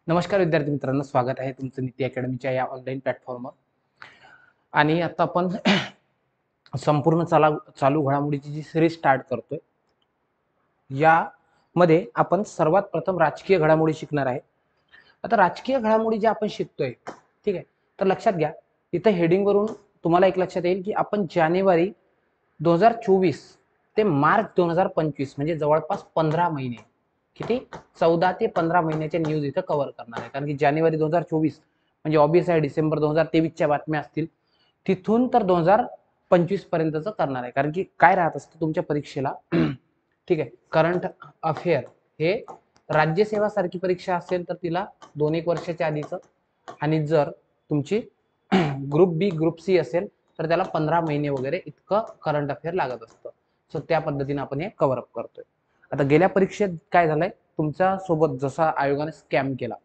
नमस्कार विद्यार्थी मित्रांनो, स्वागत आहे तुमचं नीती अकॅडमीच्या या ऑनलाईन प्लॅटफॉर्मवर. आणि आता आपण संपूर्ण चालू घडामोडीची जी सिरीज स्टार्ट करतोय, यामध्ये आपण सर्वात प्रथम राजकीय घडामोडी शिकणार आहे. आता राजकीय घडामोडी ज्या आपण शिकतोय, ठीक आहे, तर लक्षात घ्या, इथं हेडिंगवरून तुम्हाला एक लक्षात येईल की आपण जानेवारी 2024 ते मार्च 2025 म्हणजे जवळपास 15 महिने, किती 14 ते 15 महिन्याच्या न्यूज इथं कव्हर करणार आहे. कारण की जानेवारी 2024 म्हणजे ऑब्विस आहे डिसेंबर 2023च्या बातम्या असतील, तिथून तर 2025 पर्यंतच करणार आहे. कारण की काय राहत असतं तुमच्या परीक्षेला ठीक आहे, करंट अफेअर हे राज्यसेवा सारखी परीक्षा असेल तर तिला 2-1 वर्षाच्या आधीच, आणि जर तुमची ग्रुप बी ग्रुप सी असेल तर त्याला 15 महिने वगैरे इतकं करंट अफेअर लागत असतं. सो त्या पद्धतीने आपण हे कव्हर अप करतोय. आता गेल्या परीक्षेत काय झालंय, तुमच्या सोबत जसा आयोगाने स्कॅम केला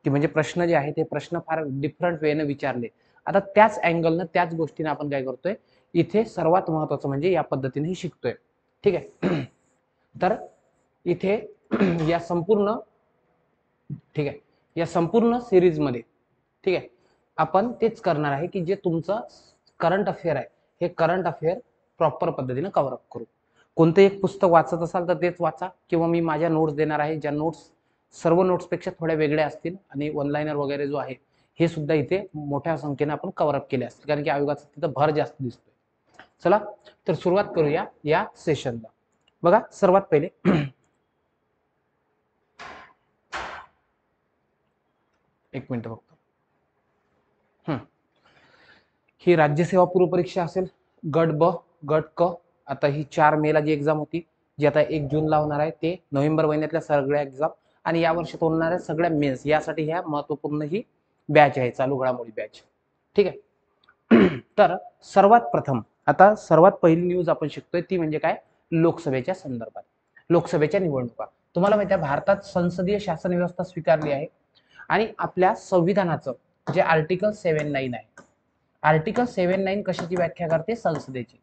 की म्हणजे प्रश्न जे आहे ते प्रश्न फार डिफरंट वेने विचारले. आता त्याच अँगलनं त्याच गोष्टीने आपण काय करतोय, इथे सर्वात महत्वाचं म्हणजे या पद्धतीने शिकतोय. ठीक आहे तर इथे या संपूर्ण, ठीक आहे, या संपूर्ण सिरीज मध्ये, ठीक आहे, आपण तेच करणार आहे की जे तुमचं करंट अफेअर आहे हे करंट अफेअर प्रॉपर पद्धतीने कव्हर अप करू. कोणतं एक पुस्तक वाचत असाल तर तेच वाचा, किंवा मी माझ्या नोट्स देणार आहे, ज्या नोट्स सर्व नोट्सपेक्षा थोड्या वेगळ्या असतील, आणि वन लाइनर वगैरे जो आहे हे सुद्धा इथे मोठ्या संख्येने आपण कव्हर अप केले असतील, कारण की आयोगाचा तिथं भर जास्त दिसतोय. चला तर सुरुवात करूया या सेशनला. बघा, सर्वात पहिले एक मिनिट फक्त. ही राज्यसेवा पूर्व परीक्षा असेल, गट ब, गट क. आता ही 4 मेला जी एक्झाम होती, जी आता 1 जूनला होणार आहे, ते नोव्हेंबर महिन्यातल्या सगळ्या एक्झाम आणि या वर्षात होणाऱ्या सगळ्या मेन्स, यासाठी ह्या महत्वपूर्ण ही बॅच आहे, चालू घडामोडी बॅच. ठीक आहे तर सर्वात प्रथम आता सर्वात पहिली न्यूज आपण शिकतोय ती म्हणजे काय, लोकसभेच्या संदर्भात. लोकसभेच्या निवडणुका. तुम्हाला माहिती आहे भारतात संसदीय शासन व्यवस्था स्वीकारली आहे, आणि आपल्या संविधानाचं जे आर्टिकल 79 आहे, आर्टिकल 79 कशाची व्याख्या करते, संसदेची.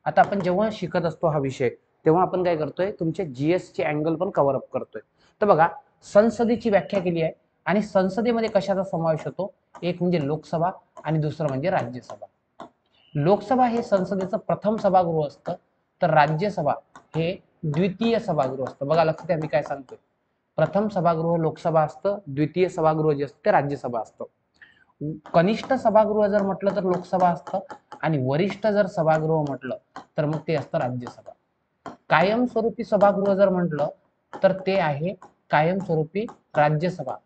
आता आपण जेव्हा शिकत असतो हा विषय, तेव्हा आपण काय करतोय, तुमचे जीएस चे अँगल पण कव्हर अप करतोय. तर बघा, संसदेची व्याख्या केली आहे, आणि संसदेमध्ये कशाचा समावेश होतो, एक म्हणजे लोकसभा आणि दुसरं म्हणजे राज्यसभा. लोकसभा हे संसदेचं प्रथम सभागृह असतं, तर राज्यसभा हे द्वितीय सभागृह असतं. बघा लक्षात आहे मी काय सांगतोय, प्रथम सभागृह लोकसभा असतं, द्वितीय सभागृह जे असतं ते राज्यसभा असतं. कनिष्ठ सभागृह जर म्हटलं तर लोकसभा असतं, आणि वरिष्ठ जर सभागृह म्हटलं तर मग ते असतं राज्यसभा. कायमस्वरूपी सभागृह जर म्हटलं तर ते आहे कायमस्वरूपी राज्यसभा,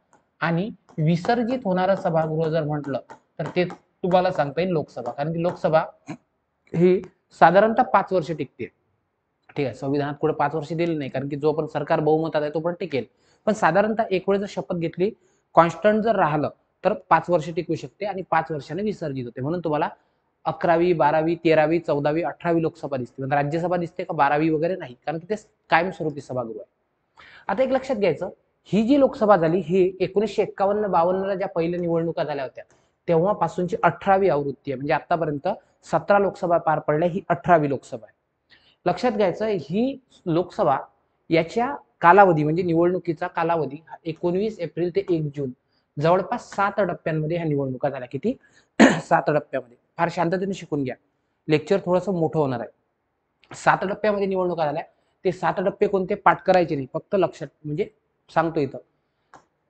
आणि विसर्जित होणारं सभागृह जर म्हटलं तर ते तुम्हाला सांगता येईल लोकसभा. कारण की लोकसभा ही साधारणतः 5 वर्ष टिकते. ठीक आहे, संविधानात कुठे 5 वर्ष दिली नाही, कारण की जो पण सरकार बहुमतात आहे तो पण टिकेल, पण साधारणतः एक वेळ जर शपथ घेतली, कॉन्स्टंट जर राहिलं तर 5 वर्ष टिकू शकते, आणि 5 वर्षाने विसर्जित होते. म्हणून तुम्हाला 11वी 12वी 13वी 14वी 18वी लोकसभा दिसते, पण राज्यसभा दिसते का 12वी वगैरे नाही, कारण की ते कायमस्वरूपी सभागृह आहे. आता एक लक्षात घ्यायचं, ही जी लोकसभा झाली ही 1951-52ला ज्या पहिल्या निवडणुका झाल्या होत्या तेव्हापासूनची 18वी आवृत्ती आहे. म्हणजे आतापर्यंत 17 लोकसभा पार पडल्या, ही 18वी लोकसभा आहे. लक्षात घ्यायचं, ही लोकसभा याच्या कालावधी म्हणजे निवडणुकीचा कालावधी 19 एप्रिल ते 1 जून, जवळपास 7 टप्प्यांमध्ये ह्या निवडणुका झाल्या. किती 7 टप्प्यामध्ये. फार शांततेने शिकून घ्या, लेक्चर थोडंसं मोठं होणार आहे. 7 टप्प्यामध्ये निवडणुका झाल्या. ते 7 टप्पे कोणते पाठ करायचे नाही, फक्त लक्षात, म्हणजे सांगतो इथं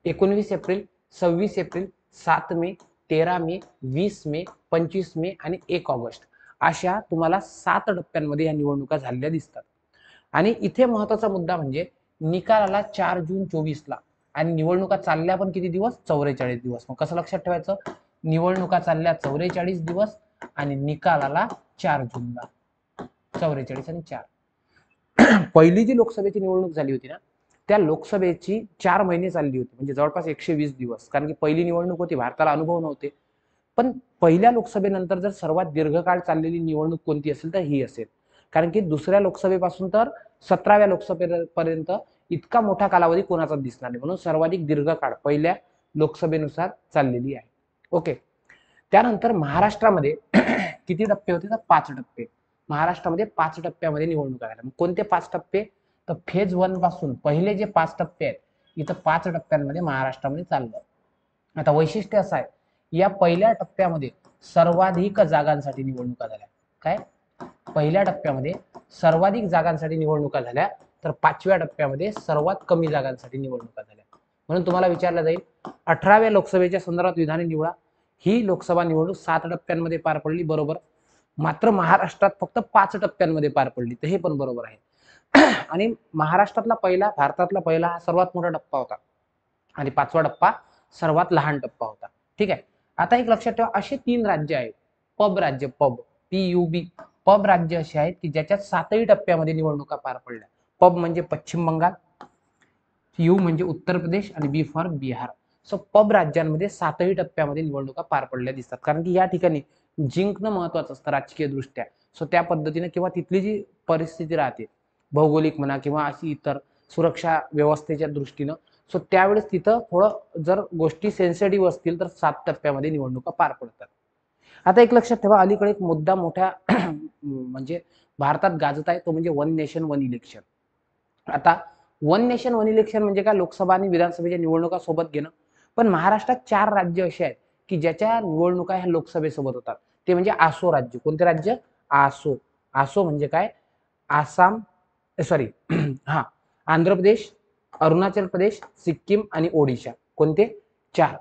19 एप्रिल, 26 एप्रिल, 7 मे, 13 मे, 20 मे, 25 मे आणि 1 ऑगस्ट, अशा तुम्हाला 7 टप्प्यांमध्ये या निवडणुका झालेल्या दिसतात. आणि इथे महत्वाचा मुद्दा म्हणजे निकालाला 4 जून 24ला, आणि निवडणुका चालल्या पण किती दिवस, 44 दिवस. मग कसं लक्षात ठेवायचं, निवडणुका चालल्या 44 दिवस आणि निकालाला 4 जूनला, 44 आणि 4. पहिली जी लोकसभेची निवडणूक झाली होती ना, त्या लोकसभेची 4 महिने चालली होती, म्हणजे जवळपास 120 दिवस. कारण की पहिली निवडणूक होती, भारताला अनुभव नव्हते. पण पहिल्या लोकसभेनंतर जर सर्वात दीर्घकाळ चाललेली निवडणूक कोणती असेल तर ही असेल, कारण की दुसऱ्या लोकसभेपासून तर 17व्या लोकसभेपर्यंत इतका मोठा कालावधी कोणाचाच दिसणार नाही, म्हणून सर्वाधिक दीर्घकाळ पहिल्या लोकसभेनुसार चाललेली आहे. ओके, त्यानंतर महाराष्ट्रामध्ये किती टप्पे होते तर 5 टप्पे. महाराष्ट्रामध्ये 5 टप्प्यामध्ये निवडणुका झाल्या. कोणते 5 टप्पे, तर फेज 1 पासून पहिले जे 5 टप्पे आहेत इथं 5 टप्प्यांमध्ये महाराष्ट्रामध्ये चाललं. आता वैशिष्ट्य असं आहे, या पहिल्या टप्प्यामध्ये सर्वाधिक जागांसाठी निवडणुका झाल्या. काय? पहिल्या टप्प्यामध्ये सर्वाधिक जागांसाठी निवडणुका झाल्या, तर 5व्या टप्प्यामध्ये सर्वात कमी जागांसाठी निवडणुका झाल्या. म्हणून तुम्हाला विचारलं जाईल 18व्या लोकसभेच्या संदर्भात विधाने निवडा. ही लोकसभा निवडणूक 7 टप्प्यांमध्ये पार पडली, बरोबर. मात्र महाराष्ट्रात फक्त 5 टप्प्यांमध्ये पार पडली, तर हे पण बरोबर आहे. आणि महाराष्ट्रातला पहिला, भारतातला पहिला हा सर्वात मोठा टप्पा होता आणि 5वा टप्पा सर्वात लहान टप्पा होता. ठीक आहे. आता एक लक्षात ठेवा, असे 3 राज्य आहेत, पब राज्य, PUB, पब राज्य असे आहेत की ज्याच्यात 7ही टप्प्यामध्ये निवडणुका पार पडल्या. पब म्हणजे पश्चिम बंगाल, यू म्हणजे उत्तर प्रदेश आणि बी फॉर बिहार. सो पब राज्यांमध्ये 7ही टप्प्यामध्ये निवडणुका पार पडल्या दिसतात, कारण की या ठिकाणी जिंकणं महत्वाचं असतं राजकीय दृष्ट्या. सो त्या पद्धतीने किंवा तिथली जी परिस्थिती राहते, भौगोलिक म्हणा किंवा अशी इतर सुरक्षा व्यवस्थेच्या दृष्टीनं, सो त्यावेळेस तिथं थोडं जर गोष्टी सेन्सिटिव्ह असतील तर 7 टप्प्यामध्ये निवडणुका पार पडतात. आता एक लक्षात ठेवा, अलीकडे एक मुद्दा मोठ्या म्हणजे भारतात गाजत आहे, तो म्हणजे वन नेशन वन इलेक्शन. आता वन नेशन वन इलेक्शन म्हणजे काय? लोकसभा आणि विधानसभेच्या निवडणुका सोबत घेणं. पण महाराष्ट्रात 4 राज्य असे आहेत की ज्याच्या निवडणुका ह्या लोकसभेसोबत होतात. ते म्हणजे आसो राज्य. कोणते राज्य? आसो. आसो म्हणजे काय? आसाम, सॉरी हा, आंध्र प्रदेश, अरुणाचल प्रदेश, सिक्कीम आणि ओडिशा. कोणते? 4.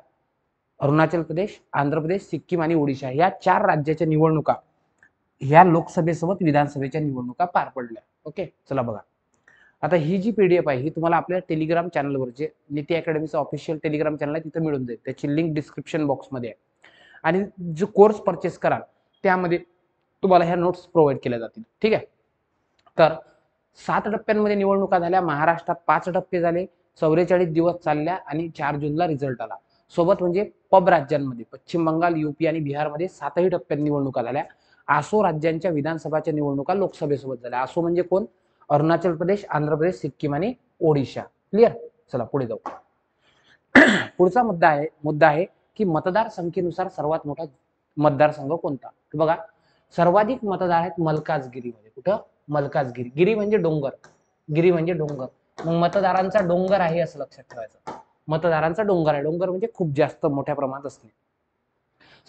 अरुणाचल प्रदेश, आंध्र प्रदेश, सिक्कीम आणि ओडिशा या 4 राज्याच्या निवडणुका ह्या लोकसभेसोबत विधानसभेच्या निवडणुका पार पडल्या. ओके, चला बघा. आता ही जी PDF आहे ही तुम्हाला आपल्या टेलिग्राम चॅनलवर, जे नीती अकॅडमीचं ऑफिशियल टेलिग्राम चॅनल आहे, तिथं मिळून जाईल. त्याची लिंक डिस्क्रिप्शन बॉक्समध्ये आहे. आणि जो कोर्स परचेस कराल त्यामध्ये तुम्हाला ह्या नोट्स प्रोव्हाइड केल्या जातील. ठीक आहे. तर 7 टप्प्यांमध्ये निवडणुका झाल्या. महाराष्ट्रात 5 टप्पे झाले, 44 दिवस चालल्या आणि 4 जूनला रिझल्ट आला. सोबत म्हणजे पब राज्यांमध्ये पश्चिम बंगाल, UP आणि बिहारमध्ये 7ही टप्प्यात निवडणुका झाल्या. आसो राज्यांच्या विधानसभाच्या निवडणुका लोकसभेसोबत झाल्या. आसो म्हणजे कोण? अरुणाचल प्रदेश, आंध्र प्रदेश, सिक्कीम आणि ओडिशा. क्लिअर? चला पुढे जाऊ. पुढचा मुद्दा आहे की मतदार संख्येनुसार सर्वात मोठा मतदारसंघ कोणता? बघा, सर्वाधिक मतदार आहेत मल्काजगिरीमध्ये. कुठं? मल्काजगिरी. गिरी म्हणजे डोंगर, गिरी म्हणजे डोंगर. मग मतदारांचा डोंगर आहे असं लक्षात ठेवायचं. मतदारांचा डोंगर आहे. डोंगर म्हणजे खूप जास्त मोठ्या प्रमाणात असणे.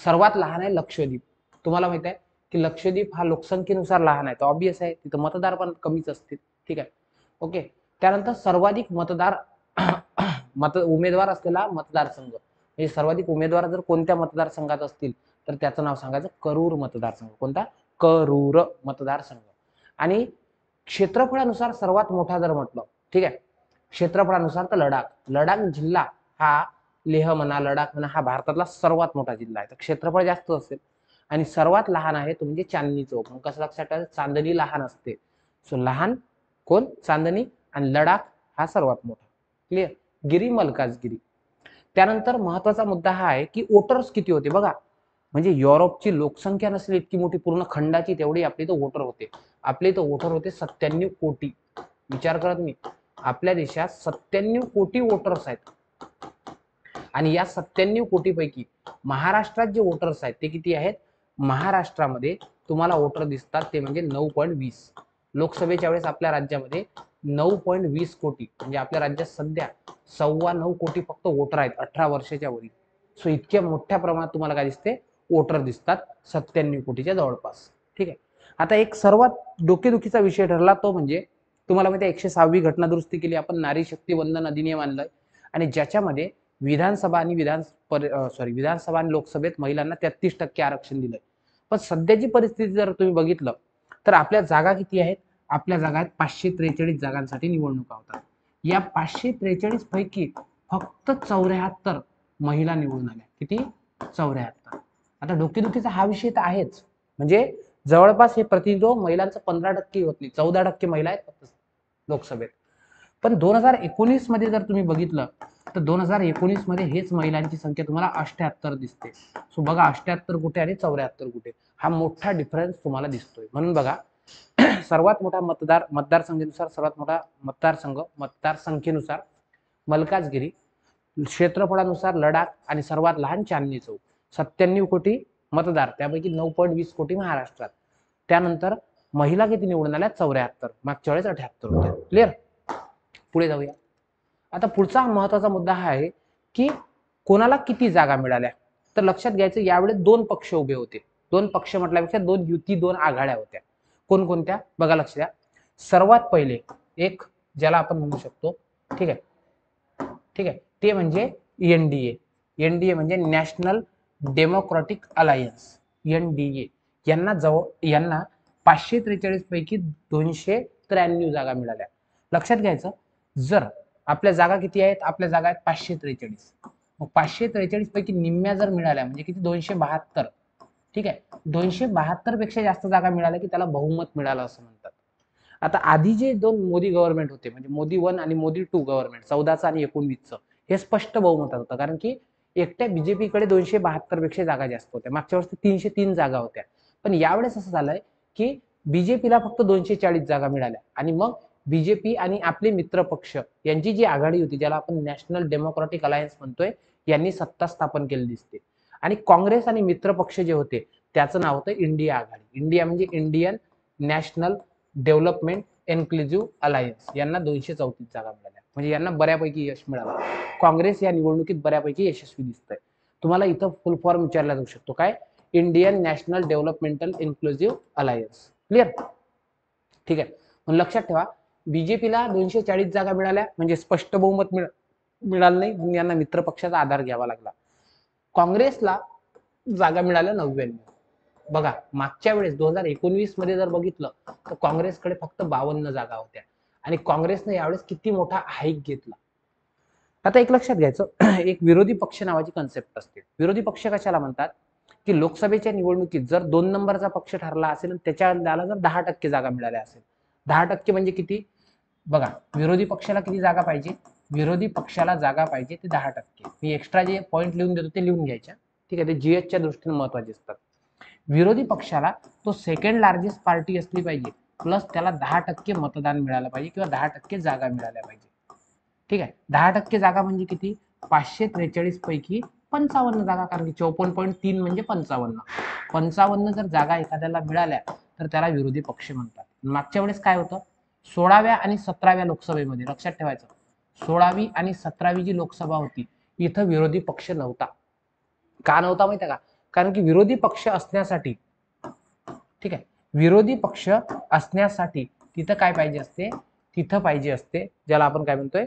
सर्वात लहान आहे लक्षद्वीप. तुम्हाला माहित आहे की लक्षद्वीप हा लोकसंख्येनुसार लहान आहे, तर ऑब्वियस आहे तिथं मतदार पण कमीच असतील. ठीक आहे. ओके. त्यानंतर सर्वाधिक मतदार उमेदवार असलेला मतदारसंघ, म्हणजे सर्वाधिक उमेदवार जर कोणत्या मतदारसंघात असतील तर त्याचं नाव सांगायचं करूर मतदारसंघ. कोणता? करूर मतदारसंघ. आणि क्षेत्रफळानुसार सर्वात मोठा जर म्हटलं, ठीक आहे, क्षेत्रफळानुसार तर लडाख. लडाख जिल्हा हा, लेह म्हणा, लडाख म्हणा, हा भारतातला सर्वात मोठा जिल्हा आहे. तर क्षेत्रफळ जास्त असेल. आणि सर्वात लहान आहे तो म्हणजे चांदणी चौक. मग कसं लक्षात ठेवायचं? चांदणी लहान असते. सो लहान कोण? चांदणी. आणि लडाख हा सर्वात मोठा. क्लिअर? गिरी, मल्काजगिरी. त्यानंतर महत्वाचा मुद्दा हा आहे की वोटर्स किती होते. बघा, म्हणजे युरोपची लोकसंख्या नसली इतकी मोठी पूर्ण खंडाची, तेवढी आपली इथं वोटर होते. आपले इथं वोटर होते 97 कोटी. विचार करा तुम्ही, आपल्या देशात 97 कोटी वोटर्स आहेत. आणि या 97 कोटी पैकी महाराष्ट्रात जे वोटर्स आहेत ते किती आहेत? महाराष्ट्रामध्ये तुम्हाला वोटर दिसतात ते म्हणजे 9.20. लोकसभेच्या वेळेस आपल्या राज्यामध्ये 9.20 कोटी, म्हणजे आपल्या राज्यात सध्या 9.25 कोटी फक्त वोटर आहेत 18 वर्षाच्या वरील. सो इतक्या मोठ्या प्रमाणात तुम्हाला काय दिसते? वोटर दिसतात 97 कोटीच्या जवळपास. ठीक आहे. आता एक सर्वात डोकेदुखीचा विषय ठरला तो म्हणजे, तुम्हाला माहिती आहे 106वी घटना दुरुस्ती केली आपण, नारी शक्ती वंदन अधिनियम आणलाय. आणि ज्याच्यामध्ये विधानसभा आणि लोकसभेत महिलांना 33% आरक्षण दिलंय. पण सध्याची परिस्थिती जर तुम्ही बघितलं तर आपल्या जागा किती आहेत? आपल्या जागा आहेत 543 जागांसाठी निवडणुका होतात. या 543 पैकी फक्त 74 महिला निवडून आल्या. किती? 74. आता डोकेदुखीचा हा विषय तर आहेच, म्हणजे जवळपास हे प्रतिनिधित्व महिलांचं 15% होत नाही, 14% महिला आहेत फक्त लोकसभेत. पण 2019 मध्ये जर तुम्ही बघितलं तर 2019 मध्ये हेच महिलांची संख्या तुम्हाला 78 दिसते. सो बघा, 78 कुठे आणि 74 कुठे, हा मोठा डिफरन्स तुम्हाला दिसतोय. म्हणून बघा, सर्वात मोठा मतदारसंख्येनुसार सर्वात मोठा मतदारसंख्येनुसार मल्काजगिरी, क्षेत्रफळानुसार लडाख आणि सर्वात लहान चांदणी चौक. 97 कोटी मतदार, त्यापैकी 9.20 कोटी महाराष्ट्रात. त्यानंतर महिला किती निवडून आल्या? 74. मागच्या वेळेस 78 होत्या. क्लिअर? पुढे जाऊया. आता पुढचा महत्वाचा मुद्दा हा आहे की कोणाला किती जागा मिळाल्या. तर लक्षात घ्यायचं यावेळेस दोन पक्ष उभे होते. दोन पक्ष म्हटल्यापेक्षा दोन युती, दोन आघाड्या होत्या. कोणकोणत्या बघा, लक्ष द्या. सर्वात पहिले एक ज्याला आपण म्हणू शकतो, ठीक आहे, ठीक आहे, ते म्हणजे एनडीए. एनडीए म्हणजे नॅशनल डेमोक्रॅटिक अलायन्स, एनडीए. यांना 543 पैकी 293 जागा मिळाल्या. लक्षात घ्यायचं, जर आपल्या जागा किती आहेत, आपल्या जागा आहेत 543. मग 543 पैकी निम्म्या जर मिळाल्या म्हणजे किती, 272. ठीक आहे, 272 पेक्षा जास्त जागा मिळाल्या की त्याला बहुमत मिळालं असं म्हणतात. आता आधी जे दोन मोदी गव्हर्नमेंट होते, म्हणजे मोदी 1 आणि मोदी 2 गव्हर्नमेंट, 14चं आणि 19चं, हे स्पष्ट बहुमतात होतं, कारण की एकट्या बीजेपीकडे 272 पेक्षा जागा जास्त होत्या. मागच्या वर्षी 303 जागा होत्या. पण यावेळेस असं झालंय की बीजेपीला फक्त 240 जागा मिळाल्या आणि मग बीजेपी आणि आपले मित्र पक्ष यांची जी आघाडी होती, ज्याला आपण नॅशनल डेमोक्रॅटिक अलायन्स म्हणतोय, यांनी सत्ता स्थापन केली दिसते. आणि काँग्रेस आणि मित्र पक्ष जे होते त्याचं नाव होतं इंडिया आघाडी. इंडिया म्हणजे Indian national development inclusive alliance. यांना 234 जागा मिळाल्या, म्हणजे यांना बऱ्यापैकी यश मिळालं. काँग्रेस या निवडणुकीत बऱ्यापैकी यशस्वी दिसतंय. तुम्हाला इथं फुल फॉर्म विचारला जाऊ शकतो, काय, Indian national developmental inclusive alliance. Clear, ठीक आहे. म्हणून लक्षात ठेवा, बीजेपीला 240 जागा मिळाल्या म्हणजे स्पष्ट बहुमत मिळालं नाही, म्हणून यांना मित्र पक्षाचा आधार घ्यावा लागला. काँग्रेसला जागा मिळाल्या 99. बघा, मागच्या वेळेस 2019 मध्ये जर बघितलं तर काँग्रेसकडे फक्त 52 जागा होत्या आणि काँग्रेसने यावेळेस किती मोठा हाईक घेतला. आता एक लक्षात घ्यायचं, एक विरोधी पक्ष नावाची कन्सेप्ट असते. विरोधी पक्ष कशाला म्हणतात, की लोकसभेच्या निवडणुकीत जर 2 नंबरचा पक्ष ठरला असेल, त्याला जर 10% जागा मिळाल्या असेल. 10% म्हणजे किती बघा, विरोधी पक्षाला किती जागा पाहिजे, विरोधी पक्षाला जागा पाहिजे ते 10%. मी एक्स्ट्रा जे पॉईंट लिहून देतो ते लिहून घ्यायच्या, ठीक आहे, ते जीएसच्या दृष्टीने महत्वाचे असतात. विरोधी पक्षाला तो सेकंड लार्जेस्ट पार्टी असली पाहिजे, प्लस त्याला 10% मतदान मिळालं पाहिजे किंवा 10% जागा मिळाल्या पाहिजे. ठीक आहे, 10% जागा म्हणजे किती, 543 पैकी 55 जागा, कारण की 54.3 म्हणजे 55. 55 जर जागा एखाद्याला मिळाल्या तर त्याला विरोधी पक्ष म्हणतात. मागच्या वेळेस काय होतं, 16व्या आणि 17व्या लोकसभेमध्ये, लक्षात ठेवायचं, 16वी आणि 17वी जी लोकसभा होती, इथं विरोधी पक्ष नव्हता. का नव्हता माहिती आहे का, कारण की विरोधी पक्ष असण्यासाठी, ठीक आहे, विरोधी पक्ष असण्यासाठी तिथं काय पाहिजे असते, तिथं पाहिजे असते ज्याला आपण काय म्हणतोय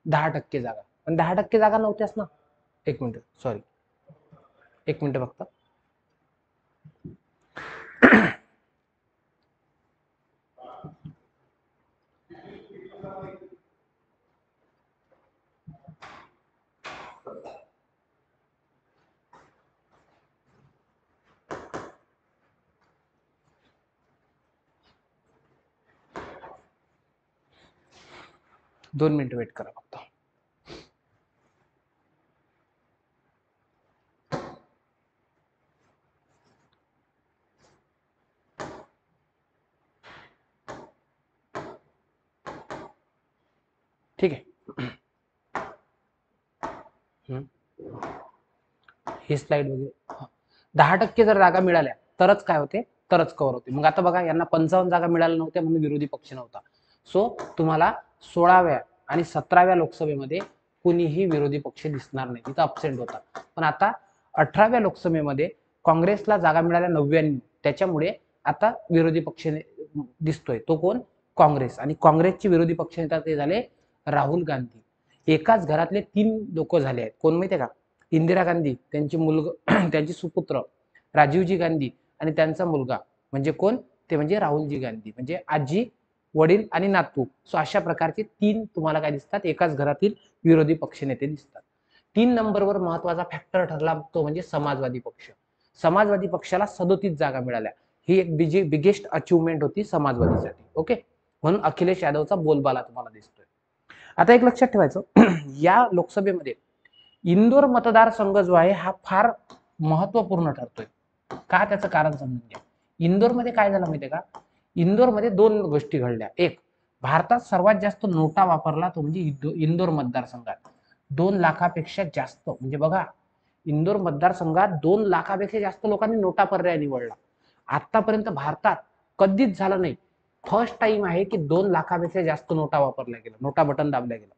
10% जागा. पण 10% जागा नव्हत्याच ना. एक मिनिट, सॉरी, एक मिनिट फक्त. दोन मिनिट वेट करा फक्त. ठीक आहे, ही स्लाइड वगैरे, 10% जर जागा मिळाल्या तरच काय होते, तरच कव्हर होते. मग आता बघा, यांना 55 जागा मिळाल्या नव्हत्या म्हणून विरोधी पक्ष नव्हता. सो तुम्हाला 16व्या आणि 17व्या लोकसभेमध्ये कुणीही विरोधी पक्ष दिसणार नाही, तिथं अब्सेंट होता. पण आता 18व्या लोकसभेमध्ये काँग्रेसला जागा मिळाल्या 99, त्याच्यामुळे आता विरोधी पक्ष दिसतोय. तो कोण, काँग्रेस. आणि काँग्रेसचे विरोधी पक्ष नेता ते झाले राहुल गांधी. एकाच घरातले 3 लोक झाले आहेत. कोण माहितीये का, इंदिरा गांधी, त्यांची त्यांची सुपुत्र राजीवजी गांधी आणि त्यांचा मुलगा म्हणजे कोण, ते म्हणजे राहुलजी गांधी, म्हणजे आजी, वडील आणि नातू. सो अशा प्रकारचे 3 तुम्हाला काय दिसतात, एकाच घरातील विरोधी पक्ष नेते दिसतात. 3 नंबरवर महत्वाचा फॅक्टर ठरला तो म्हणजे समाजवादी पक्ष. समाजवादी पक्षाला 37 जागा मिळाल्या. ही एक बिगेस्ट अचिव्हमेंट होती समाजवादीसाठी. ओके, म्हणून अखिलेश यादवचा बोलबाला तुम्हाला दिसतोय. आता एक लक्षात ठेवायचं, या लोकसभेमध्ये इंदोर मतदारसंघ जो आहे हा फार महत्वपूर्ण ठरतोय. का, त्याचं कारण समजून घ्या. इंदोरमध्ये काय झालं माहितीये का, इंदोरमध्ये 2 गोष्टी घडल्या. एक, भारतात सर्वात जास्त नोटा वापरला तो म्हणजे इंदोर मतदारसंघात 2 लाखापेक्षा जास्त, म्हणजे बघा, इंदोर मतदारसंघात 2 लाखापेक्षा जास्त लोकांनी नोटा पर्याय निवडला. आतापर्यंत भारतात कधीच झालं नाही. फर्स्ट टाइम आहे की 2 लाखापेक्षा जास्त नोटा वापरल्या गेल्या, नोटा बटन दाबल्या गेलं.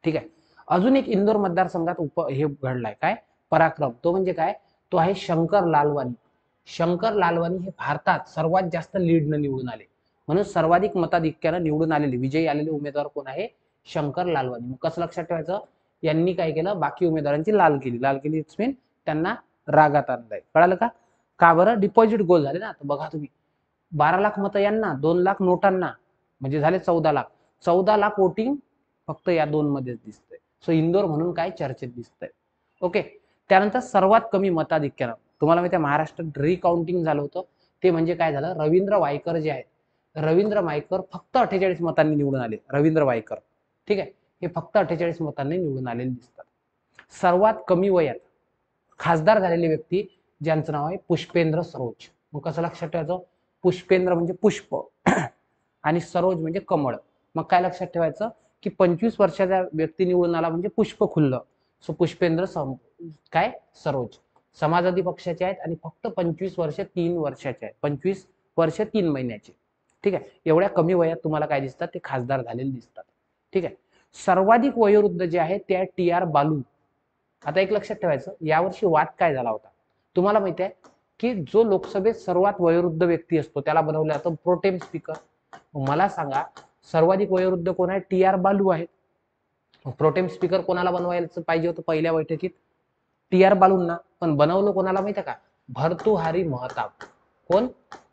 ठीक आहे. अजून एक इंदोर मतदारसंघात हे घडलाय काय पराक्रम, तो म्हणजे काय, तो आहे शंकर लालवानी. शंकर लालवानी हे भारतात सर्वात जास्त लीडनं निवडून आले, म्हणून सर्वाधिक मताधिक्यानं निवडून आलेले विजयी आलेले उमेदवार कोण आहे, शंकर लालवानी. मग कसं लक्षात ठेवायचं, यांनी काय केलं, बाकी उमेदवारांची लाल केली. लाल केली इट्स मीन त्यांना रागात आणलंय. कळालं का? का बरं, डिपॉझिट गोल झाले ना. तर बघा तुम्ही, 12 लाख मतं यांना, 2 लाख नोटांना, म्हणजे झाले 14 लाख. 14 लाख वोटिंग फक्त या दोन मध्येच दिसतंय. सो इंदोर म्हणून काय चर्चेत दिसतंय. ओके. त्यानंतर सर्वात कमी मताधिक्यानं, तुम्हाला माहिती आहे महाराष्ट्रात रिकाउंटिंग झालं होतं, ते म्हणजे काय झालं, रवींद्र वायकर जे आहेत, रवींद्र वायकर फक्त 48 मतांनी निवडून आले. रवींद्र वायकर, ठीक आहे, हे फक्त 48 मतांनी निवडून आलेले दिसतात. सर्वात कमी वयात खासदार झालेली व्यक्ती ज्यांचं नाव आहे पुष्पेंद्र सरोज. मग कसं लक्षात ठेवायचं, पुष्पेंद्र म्हणजे पुष्प आणि सरोज म्हणजे कमळ. मग काय लक्षात ठेवायचं की 25 वर्षाचा व्यक्ती निवडून आला म्हणजे पुष्प खुललं. सो पुष्पेंद्र काय सरोज समाजवादी पक्षाचे आहेत आणि फक्त 25 वर्ष 3 वर्षाचे आहेत, 25 वर्ष 3 महिन्याचे. ठीक आहे, एवढ्या कमी वयात तुम्हाला काय दिसतात, ते खासदार झालेले दिसतात. ठीक आहे. सर्वाधिक वयोवृद्ध जे आहे ते आहे TR बालू. आता एक लक्षात ठेवायचं, यावर्षी वाद काय झाला होता तुम्हाला माहिती आहे की जो लोकसभेत सर्वात वयोवृद्ध व्यक्ती असतो त्याला बनवलं जातं प्रोटेम स्पीकर. मला सांगा, सर्वाधिक वयोवृद्ध कोण आहे, TR बालू आहे. प्रोटेम स्पीकर कोणाला बनवायचं पाहिजे होतं पहिल्या बैठकीत, TR बालूंना. पण बनवलं कोणाला माहिती आहे का, भर्तृहारी महताब. कोण,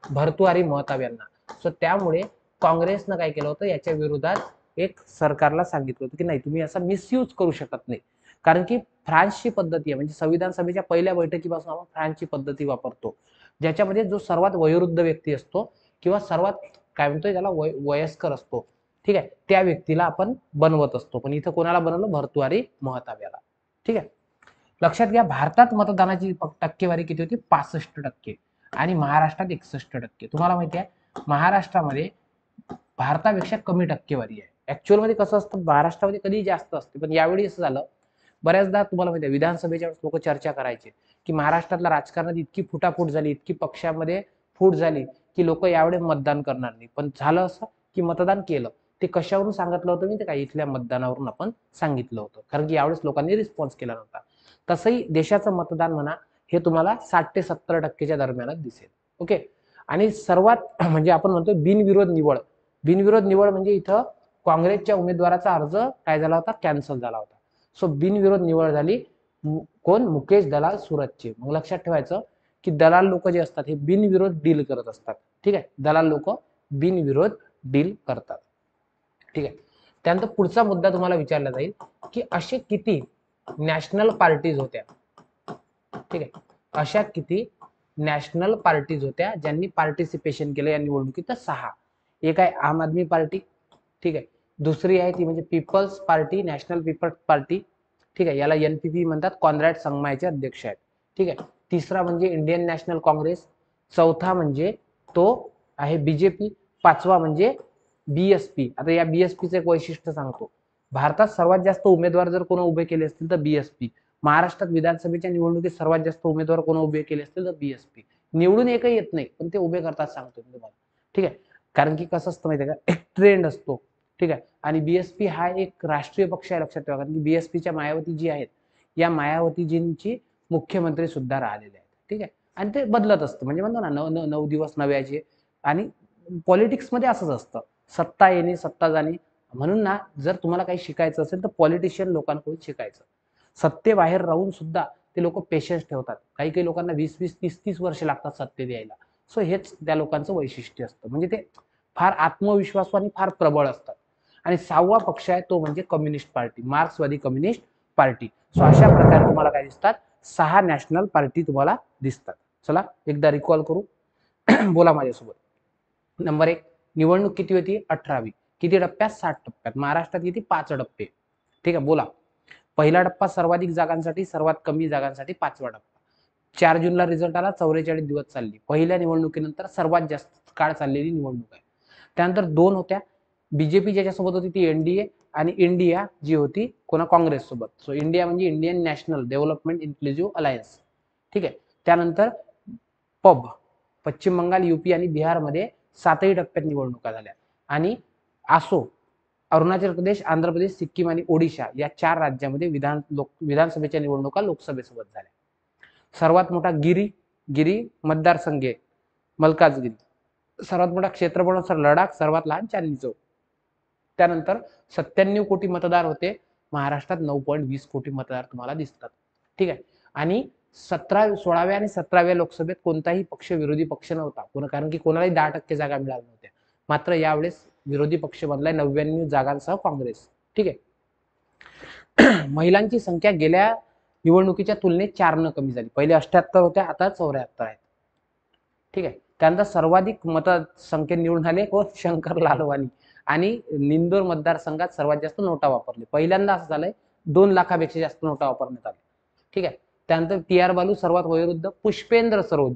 भर्तृहारी महताब यांना. सो त्यामुळे काँग्रेसनं काय केलं होतं, याच्या विरोधात एक सरकारला सांगितलं होतं की नाही, तुम्ही असा मिसयूज करू शकत नाही. कारण की फ्रान्सची पद्धती आहे, म्हणजे संविधान सभेच्या पहिल्या बैठकीपासून आपण फ्रान्सची पद्धती वापरतो, ज्याच्यामध्ये जो सर्वात वयोवृद्ध व्यक्ती असतो किंवा सर्वात काय म्हणतोय त्याला वयस्कर असतो, ठीक आहे, त्या व्यक्तीला आपण बनवत असतो. पण इथं कोणाला बनवलं, भर्तृहारी महताब याला. ठीक आहे. लक्षात घ्या, भारतात मतदानाची टक्केवारी किती होती, 65% आणि महाराष्ट्रात 61%. तुम्हाला माहिती आहे महाराष्ट्रामध्ये भारतापेक्षा कमी टक्केवारी आहे. ऍक्च्युअल मध्ये कसं असतं, महाराष्ट्रामध्ये कधी जास्त असते, पण यावेळी असं झालं, बऱ्याचदा तुम्हाला माहिती आहे विधानसभेच्या लोक चर्चा करायचे की महाराष्ट्रातल्या राजकारणात इतकी फुटाफूट झाली, इतकी पक्षामध्ये फूट झाली की लोक यावेळी मतदान करणार नाही. पण झालं असं की मतदान केलं. ते कशावरून सांगितलं होतं मी, ते काय इथल्या मतदानावरून आपण सांगितलं होतं, कारण की यावेळेस लोकांनी रिस्पॉन्स केला नव्हता. तसंही देशाचं मतदान म्हणा, हे तुम्हाला 60 ते 70% दरम्यानच दिसेल. ओके. आणि सर्वात म्हणजे आपण म्हणतो बिनविरोध निवड. बिनविरोध निवड म्हणजे इथं काँग्रेसच्या उमेदवाराचा अर्ज काय झाला होता, कॅन्सल झाला होता. सो बिनविरोध निवड झाली कोण, मुकेश दलाल सुरतचे. मग लक्षात ठेवायचं की दलाल लोक जे असतात हे बिनविरोध डील करत असतात. ठीक आहे, दलाल लोक बिनविरोध डील करतात. ठीक आहे. त्यानंतर पुढचा मुद्दा तुम्हाला विचारला जाईल की असे किती नॅशनल पार्टीज होत्या. ठीक आहे, अशा किती नॅशनल पार्टीज होत्या ज्यांनी पार्टिसिपेशन केलं या निवडणुकीत, तर 6. एक आहे आम आदमी पार्टी, ठीक आहे, दुसरी आहे ती म्हणजे people's party, national people's party, ठीक आहे, याला NPP म्हणतात, कॉन्रॅड संगमाचे अध्यक्ष आहेत. ठीक आहे. तिसरा म्हणजे इंडियन नॅशनल काँग्रेस, चौथा म्हणजे तो आहे BJP, पाचवा म्हणजे BSP. आता या BSPचं एक वैशिष्ट्य सांगतो, भारतात सर्वात जास्त उमेदवार जर कोण उभे केले असतील तर BSP. महाराष्ट्रात विधानसभेच्या निवडणुकीत सर्वात जास्त उमेदवार कोण उभे केले असतील तर BSP. निवडून एकही येत नाही, पण ते उभे करतात सांगतो मी तुम्हाला. ठीक आहे, कारण की कसं असतं माहिती आहे का, एक ट्रेंड असतो. ठीक आहे, आणि BSP हा एक राष्ट्रीय पक्ष आहे, लक्षात ठेवा. कारण की BSPच्या मायावती जी आहेत, या मायावतीजींची मुख्यमंत्री सुद्धा राहिलेले आहेत. ठीक आहे, आणि ते बदलत असतं, म्हणजे म्हणतो ना 9 दिवस नव्याचे. आणि पॉलिटिक्समध्ये असंच असतं, सत्ता येणे सत्ता जाणे. म्हणून ना, जर तुम्हाला काही शिकायचं असेल तर पॉलिटिशियन लोकांकडून शिकायचं. सत्तेबाहेर राहून सुद्धा ते लोक पेशन्स ठेवतात. काही काही लोकांना 20-20, 30-30 वर्ष लागतात सत्तेत यायला. सो हेच त्या लोकांचं वैशिष्ट्य असतं, म्हणजे ते फार आत्मविश्वासू आणि फार प्रबळ असतात. आणि 6वा पक्ष आहे तो म्हणजे कम्युनिस्ट पार्टी, मार्क्सवादी कम्युनिस्ट पार्टी. सो अशा प्रकारे तुम्हाला काय दिसतात, 6 नॅशनल पार्टी तुम्हाला दिसतात. चला एकदा रिकॉल करू. बोला माझ्यासोबत. नंबर 1, निवडणूक किती होती, 18वी. किती टप्प्यात, 60 टप्प्यात. महाराष्ट्रात किती, 5 टप्पे. ठीक आहे, बोला. पहिला टप्पा सर्वाधिक जागांसाठी, सर्वात कमी जागांसाठी 5वा टप्पा. 4 जूनला रिझल्ट आला, 44 दिवस चालली. पहिल्या निवडणुकीनंतर सर्वात जास्त काळ चाललेली निवडणूक आहे. त्यानंतर 2 होत्या, BJP ज्याच्यासोबत होती ती NDA, आणि इंडिया जी होती कोणा, काँग्रेस सोबत. सो इंडिया म्हणजे Indian national development inclusive alliance. ठीक आहे. त्यानंतर पब, पश्चिम बंगाल, UP आणि बिहारमध्ये 7ही टप्प्यात निवडणुका झाल्या. आणि ASO अरुणाचल प्रदेश, आंध्र प्रदेश, सिक्कीम आणि ओडिशा या 4 राज्यांमध्ये विधानसभेच्या निवडणुका लोकसभेसोबत झाल्या. सर्वात मोठा गिरी मतदारसंघ आहे मल्काजगिरी. सर्वात मोठा क्षेत्रफळानुसार लडाख, सर्वात लहान चांदनी चौक. त्यानंतर 97 कोटी मतदार होते. महाराष्ट्रात 9.20 कोटी मतदार तुम्हाला दिसतात. ठीक आहे. आणि 16व्या आणि 17व्या लोकसभेत कोणताही पक्ष विरोधी पक्ष नव्हता, कारण की कोणालाही 10% जागा मिळाल्या नव्हत्या. मात्र यावेळेस विरोधी पक्ष बनलाय 99 जागांसह काँग्रेस. ठीक आहे. महिलांची संख्या गेल्या निवडणुकीच्या तुलनेत 4 कमी झाली. पहिले 78 होत्या, आता 74 आहेत. ठीक आहे. त्यानंतर सर्वाधिक मतसंख्येत निवडून आले शंकर लालवानी आणि इंदोर मतदारसंघात सर्वात जास्त नोटा वापरले. पहिल्यांदा असं झालंय 2 लाखापेक्षा जास्त नोटा वापरण्यात आल्या. ठीक आहे. त्यानंतर TR बालू सर्वात वयोवृद्ध, पुष्पेंद्र सरोज,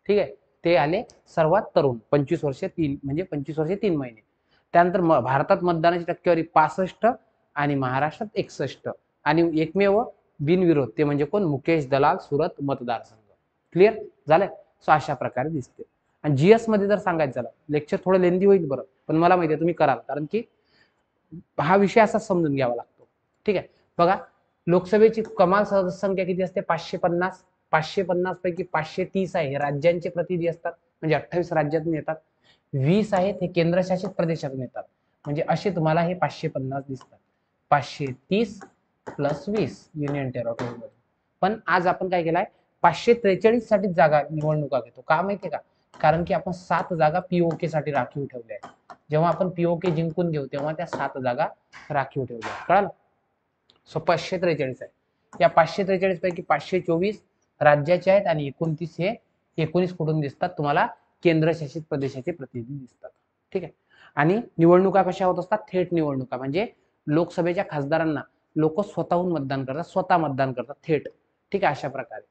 ठीक आहे, ते आले सर्वात तरुण 25 वर्ष 3 महिने. त्यानंतर भारतात मतदानाची टक्केवारी 65 आणि महाराष्ट्रात 61 आणि एकमेव बिनविरोध ते म्हणजे कोण, मुकेश दलाल, सुरत मतदारसंघ. क्लिअर झालंय. सो अशा प्रकारे दिसते. आणि GS मध्ये जर सांगायचं झालं, लेक्चर थोडं लेंदी होईल बरं, पण मला माहिती आहे तुम्ही कराल, कारण की हा विषय असा समजून घ्यावा लागतो. ठीक आहे. बघा, लोकसभेची कमाल सदस्य किती असते, 550. 550 पैकी 530 आहे हे राज्यांचे प्रतिनिधी असतात, म्हणजे 28 राज्यातून येतात. 20 आहेत हे केंद्रशासित प्रदेशातून येतात, म्हणजे असे तुम्हाला हे 550 दिसतात. 530 + 20 युनियन टेरिटरी. पण आज आपण काय केलंय, 543 साठी जागा निवडणुका घेतो. का माहितीये का, कारण की आपण 7 जागा POK साठी राखीव ठेवल्या आहेत. जेव्हा आपण POK जिंकून घेऊ तेव्हा त्या 7 जागा राखीव ठेवल्या आहेत. कळालं. सो 543 आहे. या 543 पैकी 524 राज्याचे आहेत आणि 29 हे 19 कुठून दिसतात तुम्हाला, केंद्रशासित प्रदेशाचे प्रतिनिधी दिसतात. ठीक आहे. आणि निवडणुका कशा होत असतात, थेट निवडणुका, म्हणजे लोकसभेच्या खासदारांना लोक स्वतःहून मतदान करतात, स्वतः मतदान करतात थेट. ठीक आहे, अशा प्रकारे.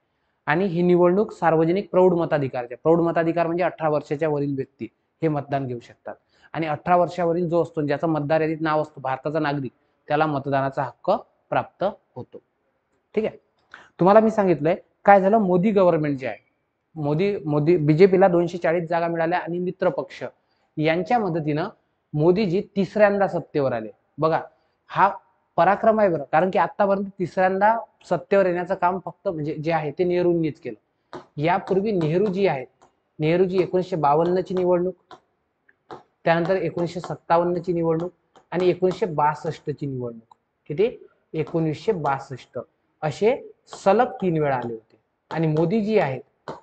आणि ही निवडणूक सार्वजनिक प्रौढ मताधिकार म्हणजे 18 वर्षाच्या वरील व्यक्ती हे मतदान घेऊ शकतात. आणि 18 वर्षावरील जो असतो, ज्याचं मतदार यादीत नाव असतो, भारताचा नागरिक, त्याला मतदानाचा हक्क प्राप्त होतो. ठीक आहे. तुम्हाला मी सांगितलंय काय झालं, मोदी गव्हर्नमेंट जे आहे, मोदी BJPला 240 जागा मिळाल्या आणि मित्र पक्ष यांच्या मदतीनं मोदीजी तिसऱ्यांदा सत्तेवर आले. बघा, हा पराक्रम आहे बरं, कारण की आतापर्यंत तिसऱ्यांदा सत्तेवर येण्याचं काम फक्त म्हणजे जे आहे ते नेहरूंनीच केलं. यापूर्वी नेहरूजी 1952 ची निवडणूक, त्यानंतर 1957 ची निवडणूक आणि 1962 ची निवडणूक. किती, 1962 असे सलग 3 वेळा आले होते. आणि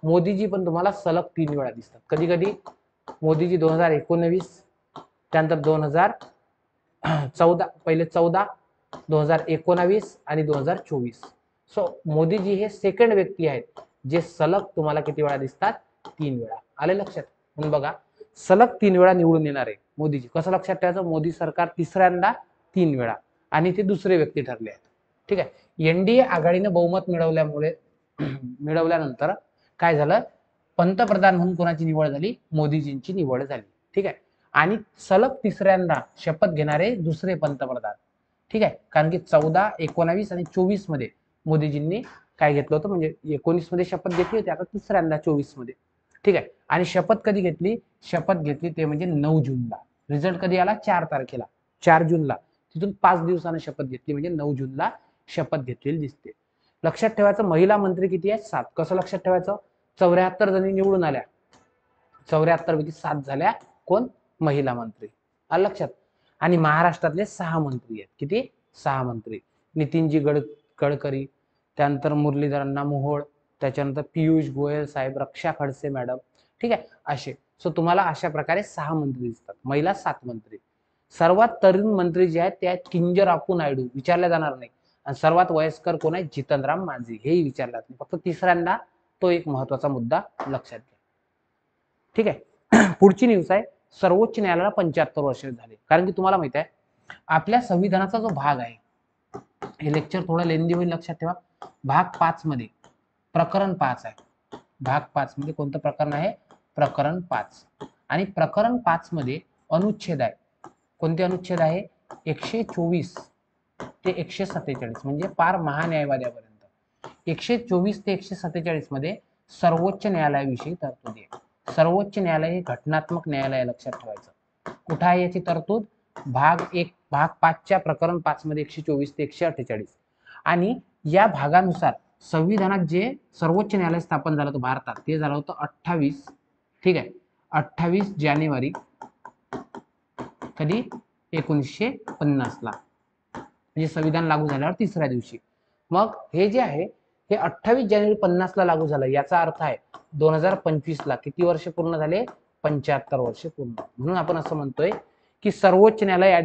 मोदीजी पण तुम्हाला सलग 3 वेळा दिसतात. कधी कधी मोदीजी 2019, त्यानंतर 2014, पहिले 14, 2019 आणि 2024. सो मोदीजी हे सेकंड व्यक्ती आहेत जे सलग तुम्हाला किती वेळा दिसतात, 3 वेळा. आले लक्षात. म्हणून बघा, सलग 3 वेळा निवडून येणार आहे मोदीजी. कसं लक्षात ठेवायचं, मोदी सरकार तिसऱ्यांदा 3 वेळा आणि ते दुसरे व्यक्ती ठरले आहेत. ठीक आहे. NDA आघाडीनं बहुमत मिळवल्यानंतर काय झालं, पंतप्रधान म्हणून कोणाची निवड झाली, मोदीजींची निवड झाली. ठीक आहे. आणि सलग तिसऱ्यांदा शपथ घेणारे दुसरे पंतप्रधान. ठीक आहे. कारण की 14, 19 आणि 24 मध्ये मोदीजींनी काय घेतलं होतं, म्हणजे 19 मध्ये शपथ घेतली होती, आता तिसऱ्यांदा 24 मध्ये. ठीक आहे. आणि शपथ कधी घेतली, ते म्हणजे 9 जूनला. रिझल्ट कधी आला, 4 तारखेला, 4 जूनला. तिथून 5 दिवसानं शपथ घेतली, म्हणजे 9 जूनला शपथ घेतलेली दिसते. लक्षात ठेवायचं, महिला मंत्री किती आहेत, 7. कसं लक्षात ठेवायचं, 74 जणी निवडून आल्या, 74 पैकी 7 झाल्या कोण, महिला मंत्री. आलं लक्षात. आणि महाराष्ट्रातले 6 मंत्री आहेत. किती, 6 मंत्री. नितीनजी गडकरी, त्यानंतर मुरलीधरांना मोहोळ, त्याच्यानंतर पियुष गोयल साहेब, रक्षा खडसे मॅडम. ठीक आहे, असे. सो तुम्हाला अशा प्रकारे 6 मंत्री दिसतात, महिला 7 मंत्री. सर्वात तरुण मंत्री जे आहेत ते आहेत किंजरापू नायडू, विचारल्या जाणार नाही. आणि सर्वात वयस्कर कोण आहे, जितनराम मांझी, हेही विचारलं नाही, फक्त तिसऱ्यांदा. तो एक महत्वाचा मुद्दा लक्षात घ्या. ठीक आहे. पुढची न्यूज आहे, सर्वोच्च न्यायालयाला 75 वर्ष झाले. कारण की तुम्हाला माहित आहे, आपल्या संविधानाचा जो भाग आहे, हे लेक्चर थोडं लेंदी होईल, लक्षात ठेवा. भाग 5 मध्ये प्रकरण 5 आहे. भाग 5 मध्ये कोणतं प्रकरण आहे, प्रकरण 5. आणि प्रकरण 5 मध्ये अनुच्छेद आहे. कोणते अनुच्छेद आहे, 124 ते 147, म्हणजे पार महान्यायवाद्यापर्यंत. 124 ते 147 मध्ये सर्वोच्च न्यायालयाविषयी तरतुदी आहे. सर्वोच्च न्यायालय हे घटनात्मक न्यायालय, लक्षात ठेवायचं. कुठं आहे याची तरतूद, भाग 1 भाग 5च्या प्रकरण 5 मध्ये 124 ते 148 आणि या भागानुसार संविधानात जे सर्वोच्च न्यायालय स्थापन झालं होतं भारतात ते झालं होतं 28, ठीक आहे, 28 जानेवारी कधी 1950 ला, म्हणजे संविधान लागू झाल्यावर तिसऱ्या दिवशी. मग हे जे आहे हे 28 जानेवारी 50 ला लागू झालं, याचा अर्थ आहे 2025 ला किती वर्ष पूर्ण झाले, 75 वर्ष पूर्ण. म्हणून आपण असं म्हणतोय की सर्वोच्च न्यायालय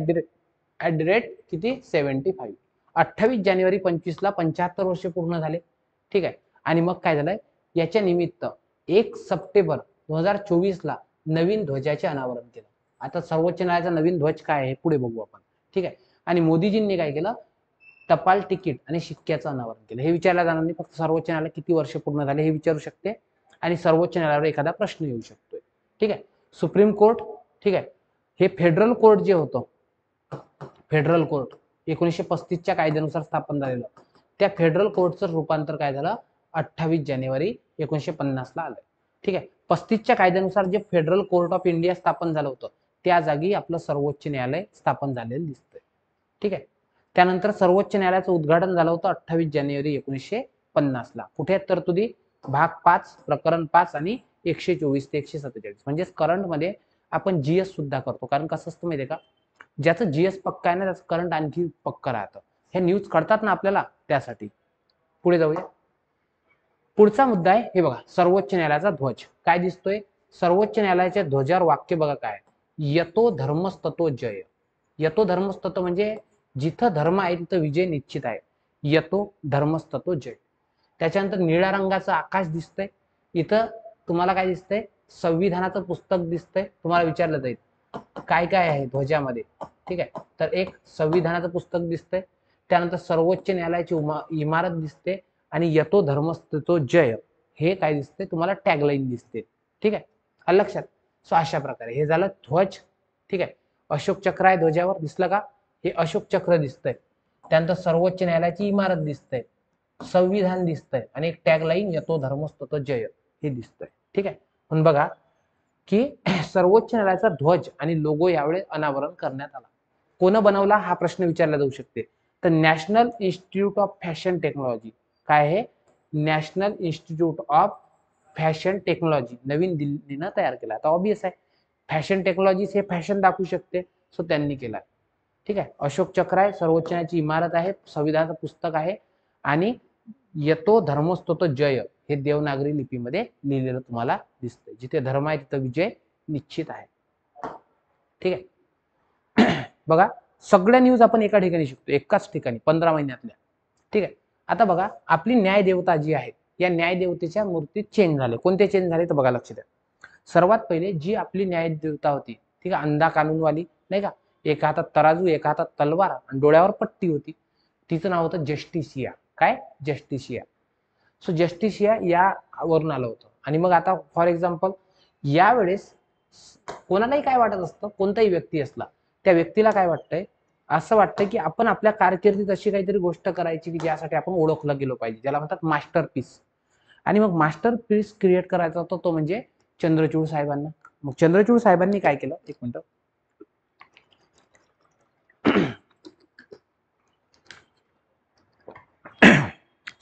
ऍट द रेट किती 75. 28 जानेवारी 25 ला 75 वर्ष पूर्ण झाले, ठीक आहे. आणि मग काय झालंय, याच्या निमित्त 1 सप्टेंबर 2024 ला नवीन ध्वजाचे अनावरण केलं. आता सर्वोच्च न्यायालयाचा नवीन ध्वज काय आहे पुढे बघू आपण, ठीक आहे. आणि मोदीजींनी काय केलं, टपाल तिकीट आणि शिक्क्याचं अनावरण केलं. हे विचारलं जाणार नाही, फक्त सर्वोच्च न्यायालय किती वर्ष पूर्ण झाले हे विचारू शकते आणि सर्वोच्च न्यायालयावर एखादा प्रश्न येऊ शकतोय, ठीक आहे. सुप्रीम कोर्ट, ठीक आहे, हे फेडरल कोर्ट जे होतं, फेडरल कोर्ट 1935च्या कायद्यानुसार स्थापन झालेलं, त्या फेडरल कोर्टचं रूपांतर काय झालं 28 जानेवारी 1950 ला आलं, ठीक आहे. 35च्या कायद्यानुसार जे फेडरल कोर्ट ऑफ इंडिया स्थापन झालं होतं त्या जागी आपलं सर्वोच्च न्यायालय स्थापन झालेलं दिसतंय, ठीक आहे. त्यानंतर सर्वोच्च न्यायालयाचं उद्घाटन झालं होतं 28 जानेवारी 1950 ला. कुठे आहेत तरतुदी, भाग 5 प्रकरण 5 आणि 124 ते 147. म्हणजेच करंट मध्ये आपण जीएस सुद्धा करतो, कारण कसं असतं माहितीये का, ज्याचं जीएस पक्का आहे ना त्याचं करंट आणखी पक्का राहतं. हे न्यूज कळतात ना आपल्याला, त्यासाठी. पुढे जाऊया. पुढचा मुद्दा आहे हे बघा, सर्वोच्च न्यायालयाचा ध्वज काय दिसतोय. सर्वोच्च न्यायालयाच्या ध्वजावर वाक्य बघा काय, यतो धर्मस्ततो जय. यतो धर्मस्ततो म्हणजे जिथं धर्म आहे तिथं विजय निश्चित आहे, यतो धर्मस्ततो जय. त्याच्यानंतर निळ्या रंगाचं आकाश दिसतंय, इथं तुम्हाला काय दिसतंय, संविधानाचं पुस्तक दिसतंय. तुम्हाला विचारलं जाईल काय काय आहे ध्वजामध्ये, ठीक आहे. तर एक संविधानाचं पुस्तक दिसतंय, त्यानंतर सर्वोच्च न्यायालयाची इमारत दिसते आणि यतो धर्मस्ततो जय हे काय दिसते तुम्हाला, टॅगलाईन दिसते, ठीक आहे. आलं लक्षात. सो अशा प्रकारे हे झालं ध्वज, ठीक आहे. अशोक चक्र आहे ध्वजावर, दिसलं का, हे अशोक चक्र दिसतंय. त्यानंतर सर्वोच्च न्यायालयाची इमारत दिसतंय, संविधान दिसतंय आणि एक टॅगलाईन यतो धर्मस्ततो जय हे दिसतंय, ठीक आहे. पण बघा की सर्वोच्च न्यायालयाचा ध्वज आणि लोगो यावेळी अनावरण करण्यात आला. कोण बनवला हा प्रश्न विचारला जाऊ शकते. तर national institute of fashion technology, काय आहे, national institute of fashion technology नवीन दिल्लीनं तयार केला. आता ऑब्विस आहे फॅशन टेक्नॉलॉजी हे फॅशन दाखवू शकते, सो त्यांनी केला, ठीक आहे. अशोक चक्र आहे, सर्वोच्च न्यायालयाची इमारत आहे, संविधानाचं पुस्तक आहे आणि यतो धर्मस्ततो जय हे देवनागरी लिपीमध्ये लिहिलेलं तुम्हाला दिसतंय. जिथे धर्म आहे तिथं विजय निश्चित आहे, ठीक आहे. बघा सगळ्या न्यूज आपण एका ठिकाणी शिकतो, एकाच ठिकाणी 15 महिन्यातल्या, ठीक आहे. आता बघा आपली न्याय देवता जी आहे या न्याय देवतेच्या मूर्तीत चेंज झाले. कोणते चेंज झाले तर बघा, लक्ष द्या. सर्वात पहिले जी आपली न्याय देवता होती, ठीक आहे, अंधा कानूनवाली नाही का, एका हातात तराजू एका हातात तलवार आणि डोळ्यावर पट्टी होती, तिचं नाव होतं जस्टिसिया. काय, जस्टिसिया. सो जस्टिसिया यावरून आलं होतं. आणि मग आता फॉर एक्झाम्पल यावेळेस कोणालाही काय वाटत असतं, कोणताही व्यक्ती असला त्या व्यक्तीला काय वाटतंय, असं वाटतं की आपण आपल्या कारकिर्दीत अशी काहीतरी गोष्ट करायची की ज्यासाठी आपण ओळखलं गेलो पाहिजे, ज्याला म्हणतात मास्टरपीस. आणि मग मास्टरपीस क्रिएट करायचा होता तो म्हणजे चंद्रचूड साहेबांना. मग चंद्रचूड साहेबांनी काय केलं, एक मिनिट,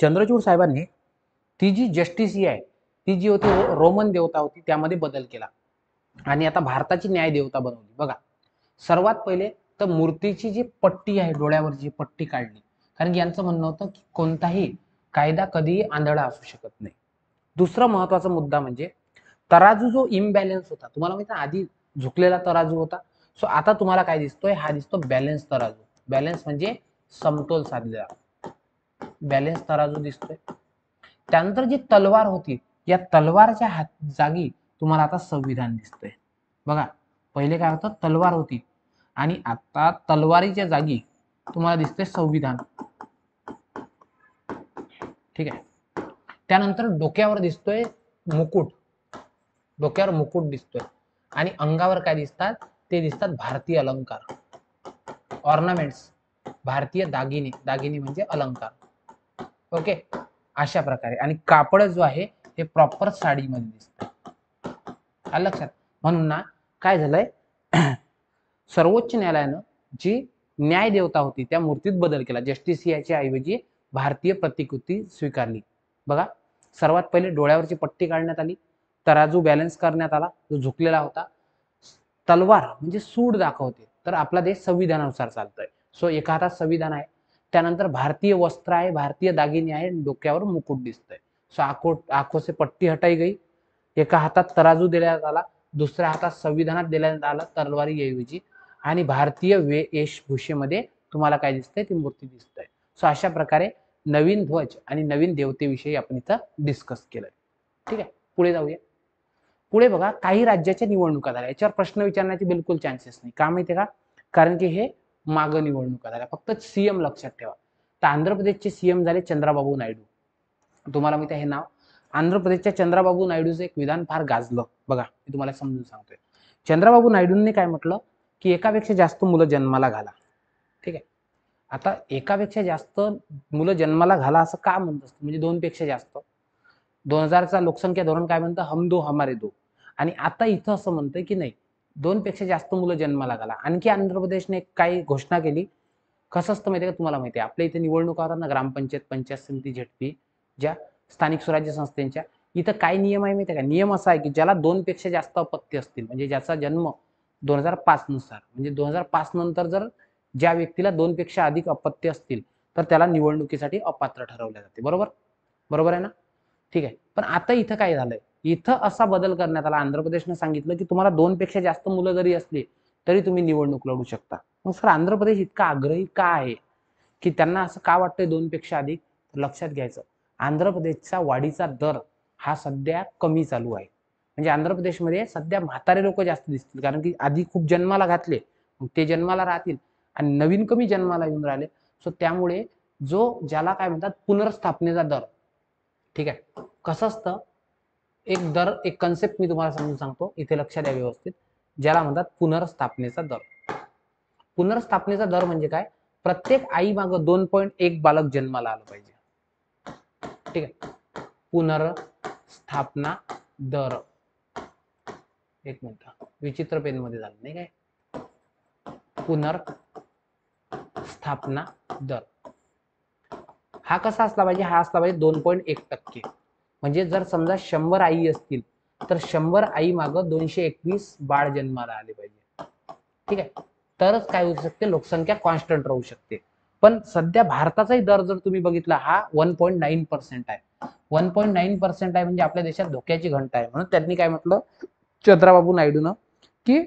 चंद्रचूड साहेबांनी ती जी जस्टिसिया आहे ती जी होती रोमन देवता होती त्यामध्ये बदल केला आणि आता भारताची न्याय देवता बनवली. बघा सर्वात पहिले तर मूर्तीची जी पट्टी आहे, डोळ्यावरची जी पट्टी काढली, कारण की यांचं म्हणणं होतं की कोणताही कायदा कधीही आंधळा असू शकत नाही. दुसरा महत्वाचा मुद्दा म्हणजे तराजू जो इम्बॅलन्स होता, तुम्हाला माहिती आधी झुकलेला तराजू होता, सो आता तुम्हाला काय दिसतोय, हा दिसतो बॅलन्स तराजू. बॅलन्स म्हणजे समतोल साधलेला, बॅलन्स तराजू दिसतोय. त्यानंतर जी तलवार होती या तलवारच्या जागी तुम्हाला आता संविधान दिसतंय. बघा पहिले काय होतं, तलवार होती आणि आता तलवारीच्या जागी तुम्हाला दिसतंय संविधान, ठीक आहे. त्यानंतर डोक्यावर दिसतोय मुकुट, डोक्यावर मुकुट दिसतोय आणि अंगावर काय दिसतात, ते दिसतात भारतीय अलंकार, ऑर्नामेंट्स, भारतीय दागिने, दागिने म्हणजे अलंकार, ओके. अशा प्रकारे आणि कापड जो आहे हे प्रॉपर साडीमध्ये दिसतं, आलं लक्षात. म्हणून ना काय झालंय, सर्वोच्च न्यायालयानं जी न्याय देवता होती त्या मूर्तीत बदल केला, जस्टिसियाच्या ऐवजी भारतीय प्रतिकृती स्वीकारली. बघा, सर्वात पहिले डोळ्यावरची पट्टी काढण्यात आली, तराजू बॅलन्स करण्यात आला जो झुकलेला होता, तलवार म्हणजे सूड दाखवते, तर आपला देश संविधानानुसार चालतोय. सो एका हातात संविधान आहे, त्यानंतर भारतीय वस्त्र आहे, भारतीय दागिने आहे, डोक्यावर मुकुट दिसतंय. सो आंखों से पट्टी हटाई गई, एका हातात तराजू देण्यात आला, दुसऱ्या हातात संविधानात देण्यात आला तलवारी ऐवजी, आणि भारतीय वेशभूषेमध्ये तुम्हाला काय दिसतंय, ती मूर्ती दिसतंय. सो अशा प्रकारे नवीन ध्वज आणि नवीन देवतेविषयी आपण इथं डिस्कस केलंय. ठीक आहे, पुढे जाऊया. पुढे बघा, काही राज्याच्या निवडणुका झाल्या, याच्यावर प्रश्न विचारण्याचे बिलकुल चान्सेस नाही. का माहितीये का? कारण की हे माग निवडणुका झाल्या, फक्त सीएम लक्षात ठेवा. तर आंध्र प्रदेशचे सीएम झाले चंद्राबाबू नायडू. तुम्हाला माहिती आहे हे नाव? आंध्र प्रदेशच्या चंद्राबाबू नायडूचं एक विधान फार गाजलं. बघा, मी तुम्हाला समजून सांगतोय. चंद्राबाबू नायडूंनी काय म्हटलं की एकापेक्षा जास्त मुलं जन्माला घाला. ठीक आहे, आता एकापेक्षा जास्त मुलं जन्माला घाला असं का म्हणत असतं, म्हणजे दोनपेक्षा जास्त. 2000चा लोकसंख्या धोरण काय म्हणतं, हम दो हमारे दो. आणि आता इथं असं म्हणतंय की नाही, दोनपेक्षा जास्त मुलं जन्माला घाला. आणखी आंध्र प्रदेशने काही घोषणा केली. कसं असतं माहिती आहे का तुम्हाला? माहिती आहे, आपल्या इथे निवडणुका होतात ना, ग्रामपंचायत, पंचायत समिती, झेडपी, ज्या स्थानिक स्वराज्य संस्थांच्या, इथं काय नियम आहे माहिती आहे का? नियम असा आहे की ज्याला दोनपेक्षा जास्त अपत्य असतील, म्हणजे ज्याचा जन्म 2005 नुसार, म्हणजे 2005 नंतर जर ज्या व्यक्तीला दोनपेक्षा अधिक अपत्य असतील तर त्याला निवडणुकीसाठी अपात्र ठरवले जाते. बरोबर? बरोबर आहे ना? ठीक आहे. पण आता इथं काय झालंय, इथं असा बदल करण्यात आला, आंध्र प्रदेशने सांगितलं की तुम्हाला दोनपेक्षा जास्त मुलं जरी असली तरी तुम्ही निवडणूक लढू शकता. मग सर आंध्र प्रदेश इतका आग्रही का आहे, की त्यांना असं का वाटतंय दोनपेक्षा अधिक? लक्षात घ्यायचं, आंध्र प्रदेशचा वाढीचा दर हा सध्या कमी चालू आहे. म्हणजे आंध्र प्रदेशमध्ये सध्या म्हातारे लोक जास्त दिसतील, कारण की आधी खूप जन्माला घातले, मग ते जन्माला राहतील आणि नवीन कमी जन्माला येऊन राहिले. सो त्यामुळे ज्याला काय म्हणतात, पुनर्स्थापनेचा दर. ठीक आहे, कसं असतं, एक कन्सेप्ट मी तुम्हाला समजून सांगतो, इथे लक्षात द्या व्यवस्थित, ज्याला म्हणतात पुनर्स्थापनेचा दर. पुनर्स्थापनेचा दर म्हणजे काय? प्रत्येक आई मागं 2.1 बालक जन्माला आलं पाहिजे. ठीक आहे, पुनर्स्थापना दर. एक मिनिट, विचित्र पेन मध्ये झालं नाही काय? पुनर्स्थापना दर हा कसा असला पाहिजे? हा असला पाहिजे 2.1%. म्हणजे जर समजा 100 आई असतील तर 100 आई मागं 221 बाळ जन्माला आले पाहिजे. ठीक आहे, तरच काय होऊ शकते, लोकसंख्या कॉन्स्टंट राहू शकते. पण सध्या भारताचाही दर जर तुम्ही बघितला, हा 1.9% आहे. 1.9% आहे म्हणजे आपल्या देशात धोक्याची घंटा आहे. म्हणून त्यांनी काय म्हटलं चंद्राबाबू नायडूनं, की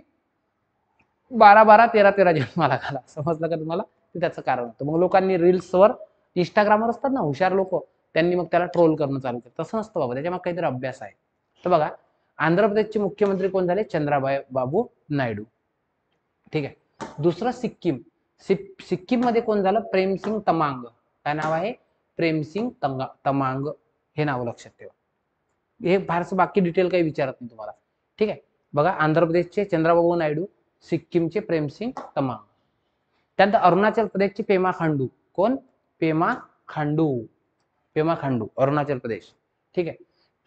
12-12, 13-13 जन्माला घाला. समजलं का तुम्हाला? त्याचं कारण होतं. मग लोकांनी रील्सवर, इंस्टाग्रामवर असतात ना हुशार लोक, त्यांनी मग त्याला ट्रोल करणं चालू केलं. तसं नसतं बाबा, त्याच्या मग काहीतरी अभ्यास आहे. तर बघा, आंध्र प्रदेशचे मुख्यमंत्री कोण झाले? चंद्राबाबू नायडू. ठीक आहे. दुसरं सिक्कीम. सिक्कीम मध्ये कोण झालं? प्रेमसिंग तमांग. काय नाव आहे? प्रेमसिंग तमांग. हे नाव लक्षात ठेवा. हे फारसं बाकी डिटेल काही विचारत नाही तुम्हाला. ठीक आहे, बघा, आंध्र प्रदेशचे चंद्राबाबू नायडू, सिक्कीमचे प्रेमसिंग तमांग. त्यानंतर अरुणाचल प्रदेशचे पेमा खांडू. कोण? पेमा खांडू. पेमा खांडू, अरुणाचल प्रदेश. ठीक आहे,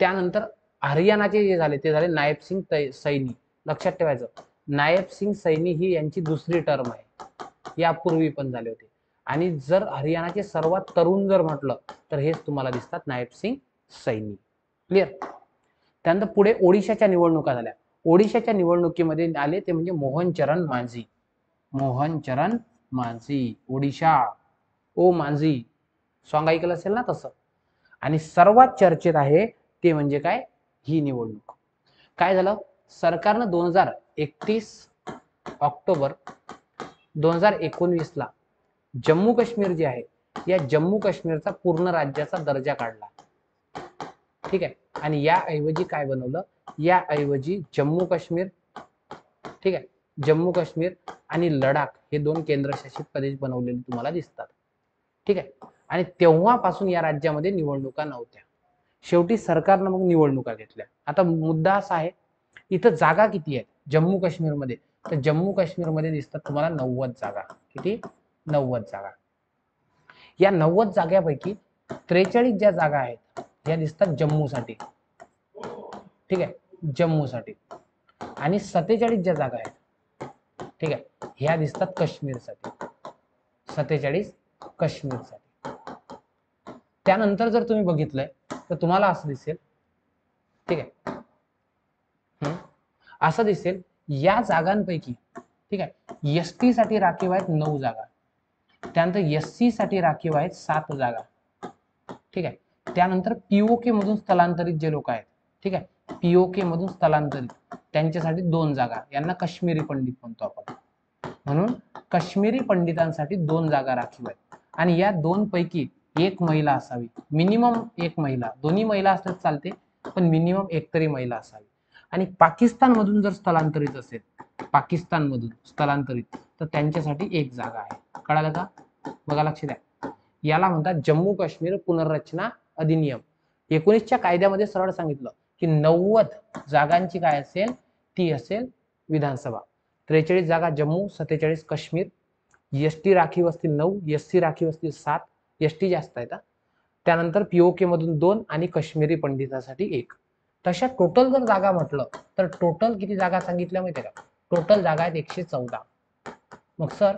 त्यानंतर हरियाणाचे जे झाले ते झाले नायब सिंग सैनी. लक्षात ठेवायचं, नायब सिंग सैनी ही यांची दुसरी टर्म आहे, यापूर्वी पण झाले होते. आणि जर हरियाणाचे सर्वात तरुण जर म्हटलं तर हेच तुम्हाला दिसतात, नायब सिंग सैनी. क्लिअर? त्यानंतर पुढे ओडिशाच्या निवडणुका झाल्या. ओडिशाच्या निवडणुकीमध्ये आले ते म्हणजे मोहन चरण मांझी. मोहन चरण मांझी, ओडिशा, ओ मांझी, सॉंग ऐकलं असेल ना तसं. आणि सर्वात चर्चेत आहे ते म्हणजे काय? ही निवडणूक. काय झालं? सरकारनं 2031 ऑक्टोबर 2019 ला जम्मू काश्मीर जे आहे, या जम्मू काश्मीरचा पूर्ण राज्याचा दर्जा काढला. ठीक आहे, आणि याऐवजी काय बनवलं? याऐवजी जम्मू काश्मीर, ठीक आहे, जम्मू काश्मीर आणि लडाख हे 2 केंद्रशासित प्रदेश बनवलेले तुम्हाला दिसतात. ठीक आहे, आणि तेव्हापासून या राज्यामध्ये निवडणुका नव्हत्या. शेवटी सरकारनं मग निवडणुका घेतल्या. आता मुद्दा असा आहे, इथं जागा किती आहेत जम्मू काश्मीरमध्ये? तर जम्मू काश्मीरमध्ये दिसतात तुम्हाला 90 जागा. किती? 90 जागा. या 90 जागांपैकी 43 ज्या जागा आहेत ह्या दिसतात जम्मूसाठी. ठीक आहे, जम्मूसाठी. आणि 47 ज्या जागा आहेत, ठीक आहे, ह्या दिसतात काश्मीरसाठी. 47 काश्मीरसाठी. त्यानंतर जर तुम्ही बघितलंय तर तुम्हाला असं दिसेल, ठीक आहे, असं दिसेल या जागांपैकी, ठीक आहे, एसटी साठी राखीव आहेत 9 जागा, त्यानंतर एससी साठी राखीव आहेत 7 जागा, ठीक आहे. त्यानंतर पीओके मधून स्थलांतरित जे लोक आहेत, ठीक आहे, पीओके मधून स्थलांतरित त्यांच्यासाठी 2 जागा, यांना काश्मीरी पंडित म्हणतो आपण, म्हणून काश्मीरी पंडितांसाठी 2 जागा राखीव आहेत. आणि या 2 पैकी एक महिला असावी, मिनिमम एक महिला, दोन्ही महिला असल्यास चालते पण मिनिमम एक तरी महिला असावी. आणि पाकिस्तान मधून जर स्थलांतरित असेल, पाकिस्तान मधून स्थलांतरित, तर त्यांच्यासाठी 1 जागा आहे. कळालं का? बघा, लक्ष द्या. याला म्हणतात जम्मू काश्मीर पुनर्रचना अधिनियम. 19च्या कायद्यामध्ये सरळ सांगितलं की 90 जागांची काय असेल, ती असेल विधानसभा. 43 जागा जम्मू, 47 काश्मीर, एसटी राखीव असतील 9, एससी राखीव असतील 7, एसटी जास्त आहेत. त्यानंतर पीओके मधून 2 आणि काश्मीरी पंडितांसाठी 1. तशा टोटल जर जागा म्हटलं तर टोटल किती जागा सांगितल्या माहिती का? टोटल जागा आहेत 114. मग सर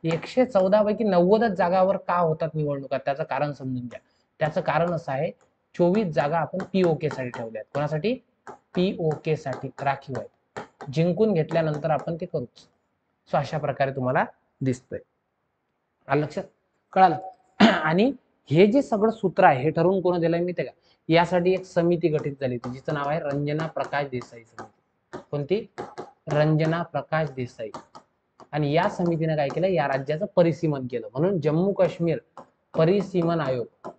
114 पैकी 90च जागावर का होतात निवडणुका, त्याचं कारण समजून घ्या. त्याचं कारण असं आहे, 24 जागा आपण पीओके साठी ठेवल्या आहेत. कोणासाठी? पीओके साठी राखीव आहेत. जिंकून घेतल्यानंतर आपण ते करूच. सो अशा प्रकारे तुम्हाला दिसतंय. आलं लक्षात? कळालं? आणि हे जे सगळं सूत्र आहे हे ठरवून कोण दिलंय माहिती का? यासाठी एक समिती गठीत झाली होती, जिचं नाव आहे रंजना प्रकाश देसाई समिती. कोणती? रंजना प्रकाश देसाई. आणि या समितीने काय केलं, या राज्याचं परिसीमन केलं. म्हणून जम्मू काश्मीर परिसीमन आयोग,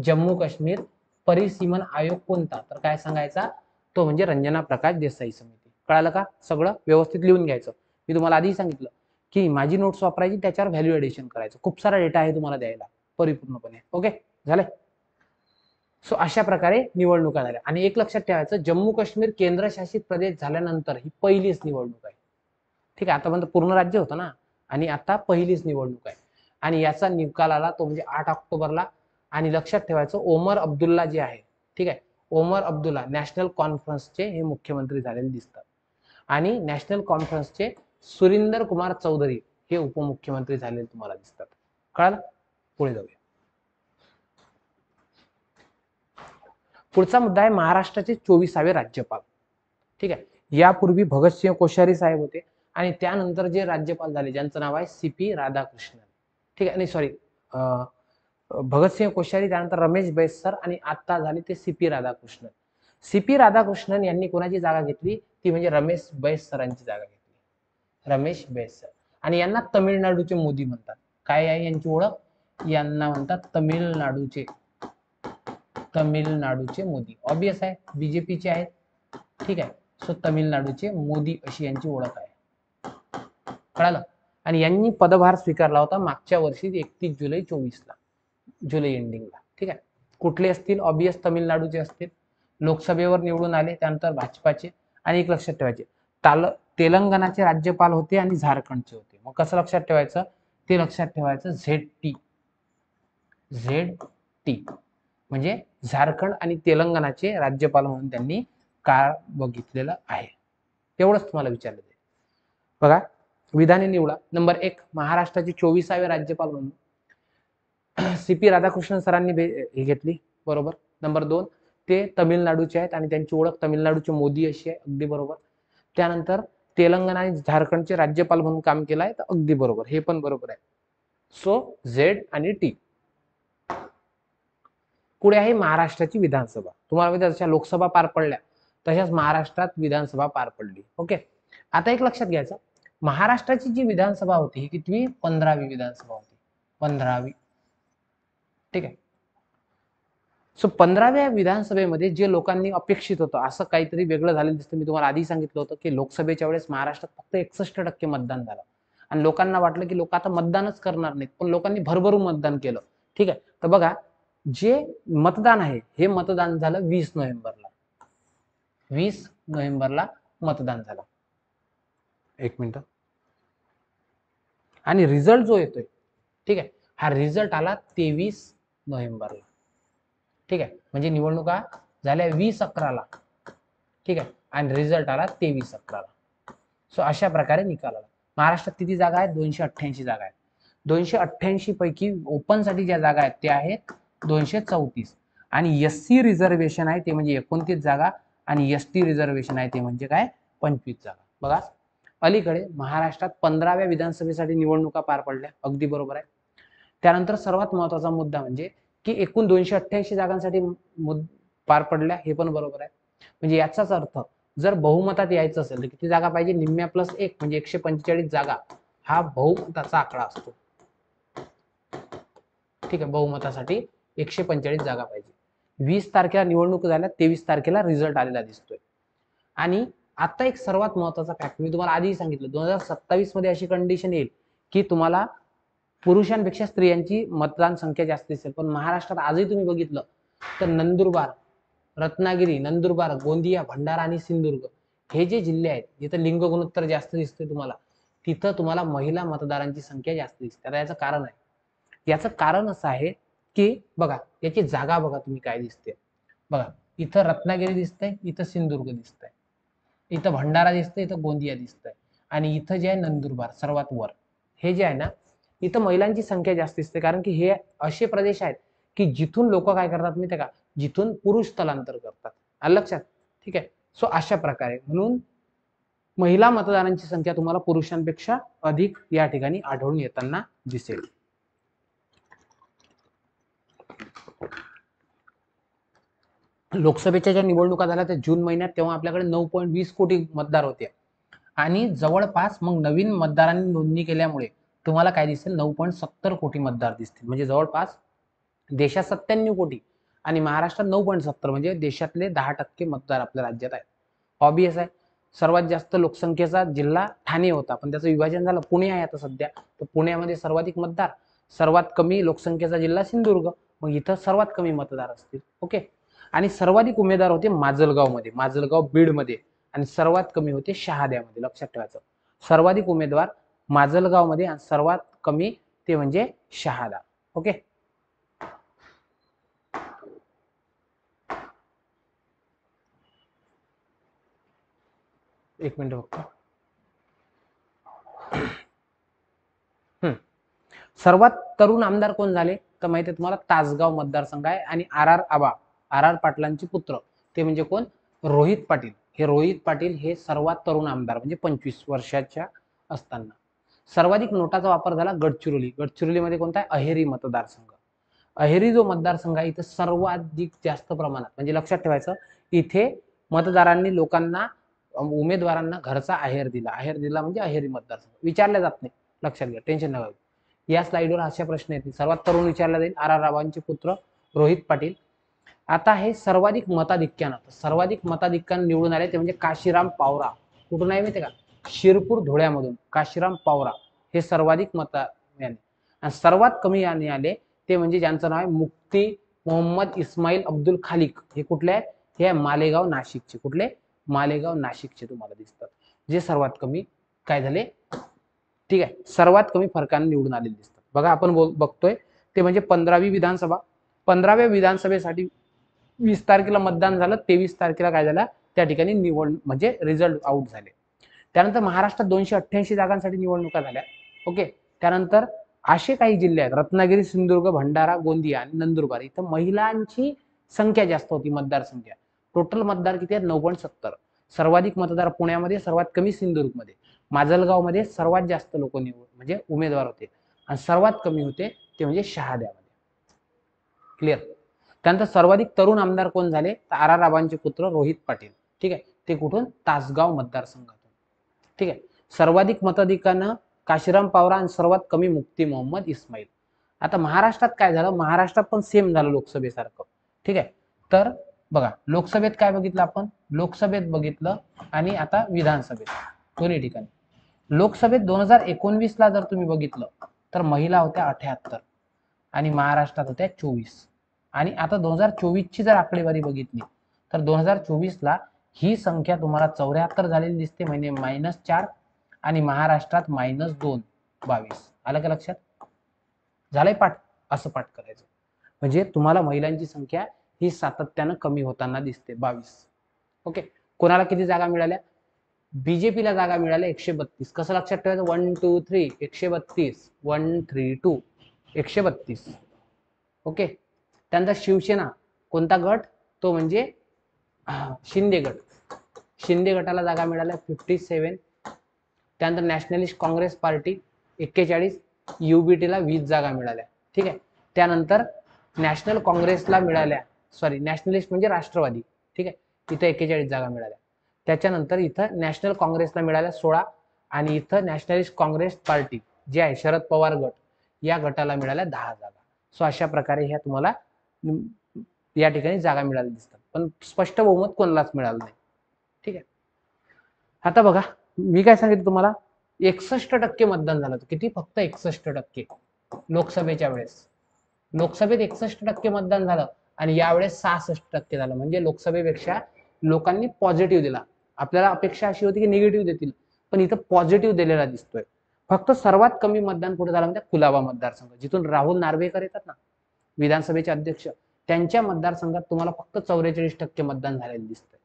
जम्मू काश्मीर परिसीमन आयोग कोणता, तर काय सांगायचा, तो म्हणजे रंजना प्रकाश देसाई समिती. कळालं का? सगळं व्यवस्थित लिहून घ्यायचं. मी तुम्हाला आधी सांगितलं की माझी नोट्स वापरायची, त्याच्यावर व्हॅल्यू एडिशन करायचं. खूप सारा डेटा आहे तुम्हाला द्यायला परिपूर्णपणे. ओके, झालंय? सो अशा प्रकारे निवडणुका झाल्या. आणि एक लक्षात ठेवायचं, जम्मू काश्मीर केंद्रशासित प्रदेश झाल्यानंतर ही पहिलीच निवडणूक आहे. ठीक आहे, आतापर्यंत पूर्ण राज्य होतं ना, आणि आता पहिलीच निवडणूक आहे. आणि याचा निकाल आला तो म्हणजे 8 ऑक्टोबरला. आणि लक्षात ठेवायचं, ओमर अब्दुल्ला जे आहे, ठीक आहे, ओमर अब्दुल्ला नॅशनल कॉन्फरन्सचे हे मुख्यमंत्री झालेले दिसतात. आणि नॅशनल कॉन्फरन्सचे सुरिंदर कुमार चौधरी हे उपमुख्यमंत्री झालेले तुम्हाला दिसतात. कळालं? पुढे जाऊया. पुढचा मुद्दा आहे महाराष्ट्राचे 24वे राज्यपाल. ठीक आहे, यापूर्वी भगतसिंह कोश्यारी साहेब होते आणि त्यानंतर जे राज्यपाल झाले ज्यांचं नाव आहे सीपी राधाकृष्णन. ठीक आहे, नाही सॉरी, भगतसिंह कोश्यारी, त्यानंतर रमेश बैस सर, आणि आता झाले ते सीपी राधाकृष्णन. सीपी राधाकृष्णन यांनी कोणाची जागा घेतली, ती म्हणजे रमेश बैस सरांची जागा घेतली. रमेश बैस सर. आणि यांना तमिळनाडूचे मोदी म्हणतात. काय आहे यांची ओळख? यांना म्हणतात तमिळनाडूचे मोदी. ऑब्वियस आहे, बीजेपीचे आहेत. ठीक आहे, सो तमिळनाडूचे मोदी अशी यांची ओळख आहे. कळालं? आणि यांनी पदभार स्वीकारला होता मागच्या वर्षी 31 जुलै 24ला, जुलै एंडिंगला. ठीक आहे, कुठले असतील? ऑब्वियस तमिळनाडूचे असतील. लोकसभेवर निवडून आले, त्यानंतर भाजपाचे. आणि एक लक्षात ठेवायचे, तेलंगणाचे राज्यपाल होते आणि झारखंडचे होते. मग कसं लक्षात ठेवायचं? ते लक्षात ठेवायचं ZT, म्हणजे झारखंड आणि तेलंगणाचे राज्यपाल म्हणून त्यांनी काळ बघितलेलं आहे. तेवढंच तुम्हाला विचारलं जाईल. बघा, विधाने निवडा. नंबर 1, महाराष्ट्राचे 24वे राज्यपाल म्हणून सीपी राधाकृष्णन सरांनी हे घेतली, बरोबर. नंबर 2, ते तमिळनाडूचे आहेत आणि त्यांची ओळख तमिळनाडूचे मोदी अशी आहे, अगदी बरोबर. त्यानंतर तेलंगणा आणि झारखंडचे राज्यपाल म्हणून काम केलं आहे, तर अगदी बरोबर, हे पण बरोबर आहे. सो Z आणि T. पुढे आहे महाराष्ट्राची विधानसभा. तुम्हाला माहिती आहे, जशा लोकसभा पार पडल्या तशाच महाराष्ट्रात विधानसभा पार पडली. ओके, आता एक लक्षात घ्यायचं, महाराष्ट्राची जी विधानसभा होती ही कितवी? 15वी विधानसभा होती, 15वी. ठीक आहे, सो 15व्या विधानसभेमध्ये जे लोकांनी अपेक्षित होतं असं काहीतरी वेगळं झालेलं दिसतं. मी तुम्हाला आधी सांगितलं होतं की लोकसभेच्या वेळेस महाराष्ट्रात फक्त 61% मतदान झालं आणि लोकांना वाटलं की लोक आता मतदानच करणार नाहीत, पण लोकांनी भरभरून मतदान केलं. ठीक आहे, तर बघा, जे मतदान आहे हे मतदान झालं 20 नोव्हेंबरला. 20 नोव्हेंबरला मतदान झालं. एक मिनिट. आणि रिझल्ट जो येतोय, ठीक आहे, हा रिझल्ट आला 23 नोव्हेंबरला. ठीक आहे, म्हणजे निवडणुका झाल्या 20/11ला. ठीक आहे, आणि रिझल्ट आला 23/11ला. सो अशा प्रकारे निकाल आला. महाराष्ट्रात किती जागा आहेत? 288 जागा आहेत. 288 पैकी ओपन साठी ज्या जागा आहेत त्या आहेत 234 आणि एससी रिझर्वेशन आहे ते म्हणजे 29 जागा आणि एसटी रिझर्वेशन आहे ते म्हणजे काय 25 जागा. बघा अलीकडे महाराष्ट्रात 15व्या विधानसभेसाठी निवडणुका पार पडल्या, अगदी बरोबर आहे. त्यानंतर सर्वात महत्वाचा मुद्दा म्हणजे की एकूण 288 जागांसाठी पार पडल्या, हे पण बरोबर आहे. म्हणजे याचाच अर्थ जर बहुमतात यायचं असेल तर किती जागा पाहिजे, निम्म्या प्लस 1 म्हणजे 145 जागा हा बहुमताचा आकडा असतो. ठीक आहे, बहुमतासाठी 145 जागा पाहिजे. 20 तारखेला निवडणूक झाल्या, 23 तारखेला रिझल्ट आलेला दिसतोय. आणि आता एक सर्वात महत्वाचा फॅक्ट मी तुम्हाला आधीही सांगितलं, 2027 मध्ये अशी कंडिशन येईल की तुम्हाला पुरुषांपेक्षा स्त्रियांची मतदान संख्या जास्त दिसेल. पण महाराष्ट्रात आजही तुम्ही बघितलं तर नंदुरबार, रत्नागिरी, नंदुरबार, गोंदिया, भंडारा आणि सिंधुदुर्ग हे जे जिल्हे आहेत जिथे लिंग गुणोत्तर जास्त दिसते तुम्हाला, तिथं तुम्हाला महिला मतदारांची संख्या जास्त दिसते. आता याचं कारण आहे, याचं कारण असं आहे की बघा याची जागा बघा तुम्ही काय दिसते. बघा इथं रत्नागिरी दिसतंय, इथं सिंधुदुर्ग दिसतंय, इथं भंडारा दिसतंय, इथं गोंदिया दिसतंय आणि इथं जे आहे नंदुरबार सर्वात वर, हे जे आहे ना इथं महिलांची संख्या जास्त दिसते. कारण की हे असे प्रदेश आहेत की जिथून लोक काय करतात माहिती का, जिथून पुरुष स्थलांतर करतात. आलं लक्षात? ठीक आहे. सो अशा प्रकारे म्हणून महिला मतदारांची संख्या तुम्हाला पुरुषांपेक्षा अधिक या ठिकाणी आढळून येताना दिसेल. लोकसभेच्या ज्या निवडणुका झाल्या त्या जून महिन्यात, तेव्हा आपल्याकडे 9.20 कोटी मतदार होते आणि जवळपास मग नवीन मतदारांनी नोंदणी केल्यामुळे तुम्हाला काय दिसेल, 9.70 कोटी मतदार दिसतील. म्हणजे जवळपास देशात 97 कोटी आणि महाराष्ट्रात 9.70 म्हणजे देशातले 10% मतदार आपल्या राज्यात आहेत. ऑब्वियस आहे, सर्वात जास्त लोकसंख्येचा जिल्हा ठाणे होता, पण त्याचं विभाजन झालं, पुणे आहे आता सध्या. तर पुण्यामध्ये सर्वाधिक मतदार, सर्वात कमी लोकसंख्येचा जिल्हा सिंधुदुर्ग, मग इथं सर्वात कमी मतदार असतील. ओके. आणि सर्वाधिक उमेदवार होते माजलगावमध्ये, माजलगाव बीडमध्ये आणि सर्वात कमी होते शहाद्यामध्ये. लक्षात ठेवायचं, सर्वाधिक उमेदवार माजलगावमध्ये आणि सर्वात कमी ते म्हणजे शहादा. ओके. एक मिनिट बघतो. सर्वात तरुण आमदार कोण झाले तर माहिती आहे तुम्हाला, तासगाव मतदारसंघ आहे आणि आर पाटलांचे पुत्र ते म्हणजे कोण, रोहित पाटील. हे रोहित पाटील हे सर्वात तरुण आमदार म्हणजे 25 वर्षाच्या असताना. सर्वाधिक नोटाचा वापर झाला गडचिरोलीमध्ये कोणता आहे, अहेरी मतदारसंघ. अहेरी जो मतदारसंघ आहे इथं सर्वाधिक जास्त प्रमाणात, म्हणजे लक्षात ठेवायचं, इथे मतदारांनी लोकांना उमेदवारांना घरचा आहेर दिला म्हणजे अहेरी मतदारसंघ. विचारल्या जात नाही, लक्षात घ्या, टेन्शन नका. या स्लाइडवर अशा प्रश्न येतील. सर्वात तरुण विचारला जाईल, आर रावांचे पुत्र रोहित पाटील. आता हे सर्वाधिक मताधिक्यानं निवडून आले ते म्हणजे काशीराम पावरा. कुठून आहे माहिती का, शिरपूर धुळ्यामधून काशीराम पावरा हे सर्वाधिक मत आणि सर्वात कमी याने आले ते म्हणजे ज्यांचं नाव आहे मुफ्ती मोहम्मद इस्माईल अब्दुल खालिक. हे कुठले आहेत, हे मालेगाव नाशिकचे. कुठले, मालेगाव नाशिकचे तुम्हाला दिसतात, जे सर्वात कमी काय झाले, ठीक आहे, सर्वात कमी फरकाने निवडून आलेले दिसतात. बघा आपण बघतोय ते म्हणजे 15वी विधानसभा. 15व्या विधानसभेसाठी 20 तारखेला मतदान झालं, 23 तारखेला काय झालं, त्या ठिकाणी निवड म्हणजे रिझल्ट आउट झाले. त्यानंतर महाराष्ट्रात 288 जागांसाठी निवडणुका झाल्या. ओके. त्यानंतर असे काही जिल्हे आहेत, रत्नागिरी, सिंधुदुर्ग, भंडारा, गोंदिया आणि नंदुरबार, इथं महिलांची संख्या जास्त होती, मतदारसंख्या. टोटल मतदार किती आहेत, 9.70. सर्वाधिक मतदार पुण्यामध्ये, सर्वात कमी सिंधुदुर्गमध्ये. माजलगावमध्ये सर्वात जास्त लोक म्हणजे उमेदवार होते आणि सर्वात कमी होते ते म्हणजे शहाद्यामध्ये. क्लिअर. त्यानंतर सर्वाधिक तरुण आमदार कोण झाले तर आर रावांचे पुत्र रोहित पाटील. ठीक आहे, ते कुठून, तासगाव मतदारसंघातून. ठीक आहे. सर्वाधिक मताधिकानं काशीराम पावरा आणि सर्वात कमी मुफ्ती मोहम्मद इस्माईल. आता महाराष्ट्रात काय झालं, महाराष्ट्रात पण सेम झालं लोकसभेसारखं. ठीक आहे. तर बघा लोकसभेत काय बघितलं आपण, लोकसभेत बघितलं आणि आता विधानसभेत दोन्ही ठिकाणी. लोकसभेत 2019 ला जर तुम्ही बघितलं तर महिला होत्या 78 आणि महाराष्ट्रात होत्या 24. आणि आता 2024 ची जर आकडेवारी बघितली तर 2024 ला ही संख्या तुम्हाला 74 झालेली दिसते, म्हणजे -4 आणि महाराष्ट्रात -2 22. आलं का लक्षात, झालंय पाठ, असं पाठ करायचं. म्हणजे तुम्हाला महिलांची संख्या ही सातत्यानं कमी होताना दिसते, 22. ओके. कोणाला किती जागा मिळाल्या, बीजेपीला जागा मिळाल्या 132. कसं लक्षात ठेवायचं? 1 2 3 132, 1 3 2 132. ओके. त्यानंतर शिवसेना कोणता गट? तो म्हणजे शिंदे गट. शिंदे गटाला जागा मिळाल्या 57. त्यानंतर नॅशनलिस्ट काँग्रेस पार्टी 41, युबीटीला 20 जागा मिळाल्या. ठीक आहे. त्यानंतर नॅशनल काँग्रेसला मिळाल्या, सॉरी नॅशनलिस्ट म्हणजे राष्ट्रवादी, ठीक आहे, इथं 41 जागा मिळाल्या. त्याच्यानंतर इथं नॅशनल काँग्रेसला मिळाल्या 16 आणि इथं नॅशनलिस्ट काँग्रेस पार्टी जे आहे शरद पवार गट, या गटाला मिळाल्या 10 जागा. सो अशा प्रकारे ह्या तुम्हाला या ठिकाणी जागा मिळाल्या दिसतात, पण स्पष्ट बहुमत कोणालाच मिळालं नाही. ठीक आहे. आता बघा, मी काय सांगितलं तुम्हाला, 61% मतदान झालं. किती? फक्त 61% लोकसभेच्या वेळेस. लोकसभेत 61% मतदान झालं आणि यावेळेस 66% झालं. म्हणजे लोकसभेपेक्षा लोकांनी पॉझिटिव्ह दिला. आपल्याला अपेक्षा अशी होती की निगेटिव्ह देतील, पण इथं पॉझिटिव्ह दिलेला दिसतोय. फक्त सर्वात कमी मतदान कुठे झालं म्हणजे कुलाबा मतदारसंघ, जिथून राहुल नार्वेकर येतात ना, विधानसभेचे अध्यक्ष, त्यांच्या मतदारसंघात तुम्हाला फक्त 44% मतदान झालेलं दिसतंय.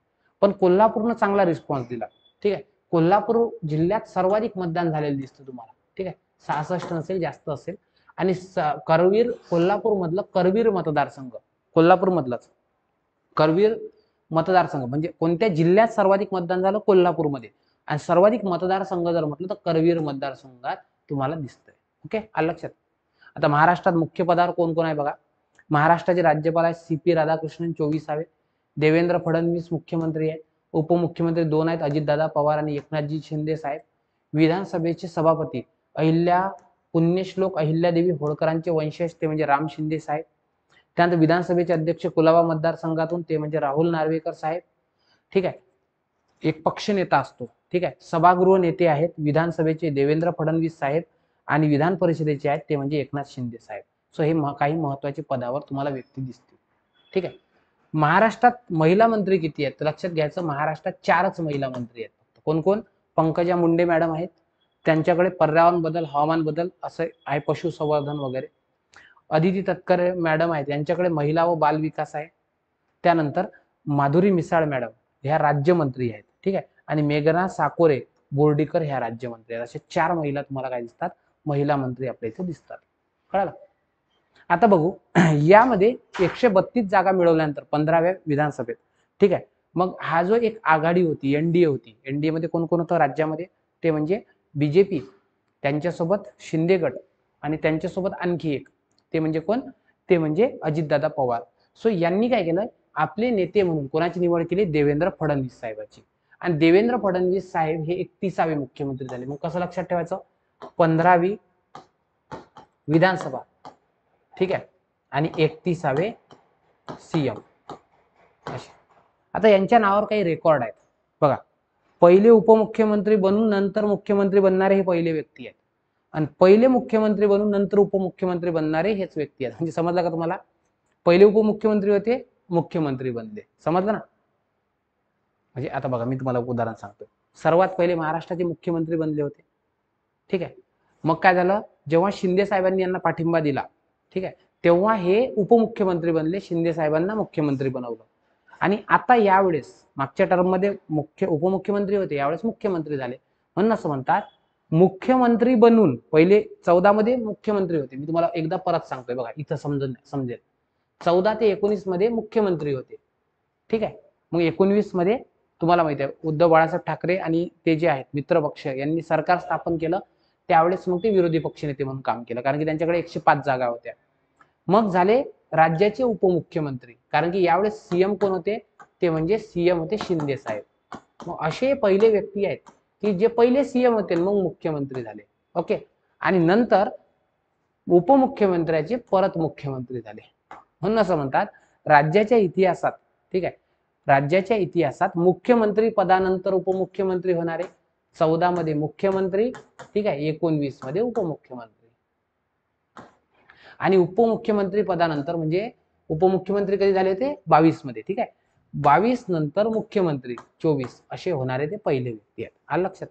पण कोल्हापूरनं चांगला रिस्पॉन्स दिला. ठीक आहे. कोल्हापूर जिल्ह्यात सर्वाधिक मतदान झालेलं दिसतं तुम्हाला. ठीक आहे. 66 नसेल, जास्त असेल. आणि करवीर, कोल्हापूर मधलं करवीर मतदारसंघ, कोल्हापूर मधलंच करवीर मतदारसंघ म्हणजे कोणत्या जिल्ह्यात सर्वाधिक मतदान झालं? कोल्हापूरमध्ये. आणि सर्वाधिक मतदारसंघ जर म्हटलं तर करवीर मतदारसंघात तुम्हाला दिसतंय. ओके, आलं लक्षात. आता महाराष्ट्रात मुख्य पदावर कोण कोण आहे बघा. महाराष्ट्राचे राज्यपाल आहेत CP राधाकृष्णन 24. देवेंद्र फडणवीस मुख्यमंत्री आहेत. उपमुख्यमंत्री 2 आहेत, अजितदादा पवार आणि एकनाथजी शिंदे साहेब. विधानसभेचे सभापती पुण्यश्लोक अहिल्यादेवी होळकरांचे वंशज ते म्हणजे राम शिंदे साहेब. त्यानंतर विधानसभेचे अध्यक्ष कुलाबा मतदारसंघातून ते म्हणजे राहुल नार्वेकर साहेब. ठीक आहे. एक पक्ष नेता असतो. ठीक आहे. सभागृह नेते आहेत विधानसभेचे देवेंद्र फडणवीस साहेब आणि विधान परिषदेचे आहेत ते म्हणजे एकनाथ शिंदे साहेब. सो हे काही महत्वाचे पदावर तुम्हाला व्यक्ती दिसतील. ठीक आहे. महाराष्ट्रात महिला मंत्री किती आहेत? लक्षात घ्यायचं, महाराष्ट्रात 4च महिला मंत्री आहेत. कोण कोण? पंकजा मुंडे मॅडम आहेत, त्यांच्याकडे पर्यावरण बदल, हवामान बदल असं आहे, पशुसंवर्धन वगैरे. अदिती तटकरे मॅडम आहेत, यांच्याकडे महिला व बाल विकास आहे. त्यानंतर माधुरी मिसाळ मॅडम ह्या राज्यमंत्री आहेत. ठीक आहे. आणि मेघना साकोरे बोर्डीकर ह्या राज्यमंत्री आहेत. अशा 4 महिला तुम्हाला काय दिसतात? महिला मंत्री आपल्या इथे दिसतात. कळलं? आता बघू, यामध्ये 132 जागा मिळवल्यानंतर 15व्या विधानसभेत, ठीक आहे, मग हा जो एक आघाडी होती, एनडीए होती, एनडीए मध्ये कोण कोण होतं राज्यामध्ये? ते म्हणजे बीजेपी, त्यांच्यासोबत शिंदे गट आणि त्यांच्यासोबत आणखी एक, ते म्हणजे कोण? ते म्हणजे अजितदादा पवार. सो यांनी काय केलं? आपले नेते म्हणून कोणाची निवड केली? देवेंद्र फडणवीस साहेबांची. आणि देवेंद्र फडणवीस साहेब हे 31वे मुख्यमंत्री झाले. मग कसं लक्षात ठेवायचं? 15वी विधानसभा, ठीक आहे, आणि 31वे CM असे. आता यांच्या नावावर काही रेकॉर्ड आहेत बघा. पहिले उपमुख्यमंत्री बनून नंतर मुख्यमंत्री बनणारे हे पहिले व्यक्ती आहेत, आणि पहिले मुख्यमंत्री बनून नंतर उपमुख्यमंत्री बनणारे हेच व्यक्ती आहेत. म्हणजे समजलं का तुम्हाला? पहिले उपमुख्यमंत्री होते, मुख्यमंत्री बनले. समजलं ना? म्हणजे आता बघा, मी तुम्हाला उदाहरण सांगतो. सर्वात पहिले महाराष्ट्राचे मुख्यमंत्री बनले होते. ठीक आहे. मग काय झालं? जेव्हा शिंदे साहेबांनी यांना पाठिंबा दिला, ठीक आहे, तेव्हा हे उपमुख्यमंत्री बनले, शिंदे साहेबांना मुख्यमंत्री बनवलं. आणि आता यावेळेस मागच्या टर्म मध्ये उपमुख्यमंत्री होते, यावेळेस मुख्यमंत्री झाले. म्हणून असं म्हणतात, मुख्यमंत्री बनून पहिले 14 मध्ये मुख्यमंत्री होते. मी तुम्हाला एकदा परत सांगतोय बघा, इथं समजेल. 14 ते 19 मध्ये मुख्यमंत्री होते. ठीक आहे. मग 19 मध्ये तुम्हाला माहिती आहे, उद्धव बाळासाहेब ठाकरे आणि ते जे आहेत मित्रपक्ष यांनी सरकार स्थापन केलं. त्यावेळेस मग ते विरोधी पक्षनेते म्हणून काम केलं, कारण की त्यांच्याकडे 105 जागा होत्या. मग झाले राज्याचे उपमुख्यमंत्री, कारण की यावेळेस CM कोण होते? ते म्हणजे CM होते शिंदे साहेब. मग असे पहिले व्यक्ती आहेत की जे पहिले CM होते मग मुख्यमंत्री झाले. ओके. आणि नंतर उपमुख्यमंत्र्याचे परत मुख्यमंत्री झाले. म्हणून असं म्हणतात, राज्याच्या इतिहासात, ठीक आहे, राज्याच्या इतिहासात मुख्यमंत्री पदानंतर उपमुख्यमंत्री होणारे, 14 मध्ये मुख्यमंत्री, ठीक आहे, 19 मध्ये उपमुख्यमंत्री. आणि उपमुख्यमंत्री पदानंतर म्हणजे उपमुख्यमंत्री कधी झाले होते? 22 मध्ये. ठीक आहे. 22 नंतर मुख्यमंत्री 24 असे होणारे ते पहिले व्यक्ती आहेत. आलं लक्षात?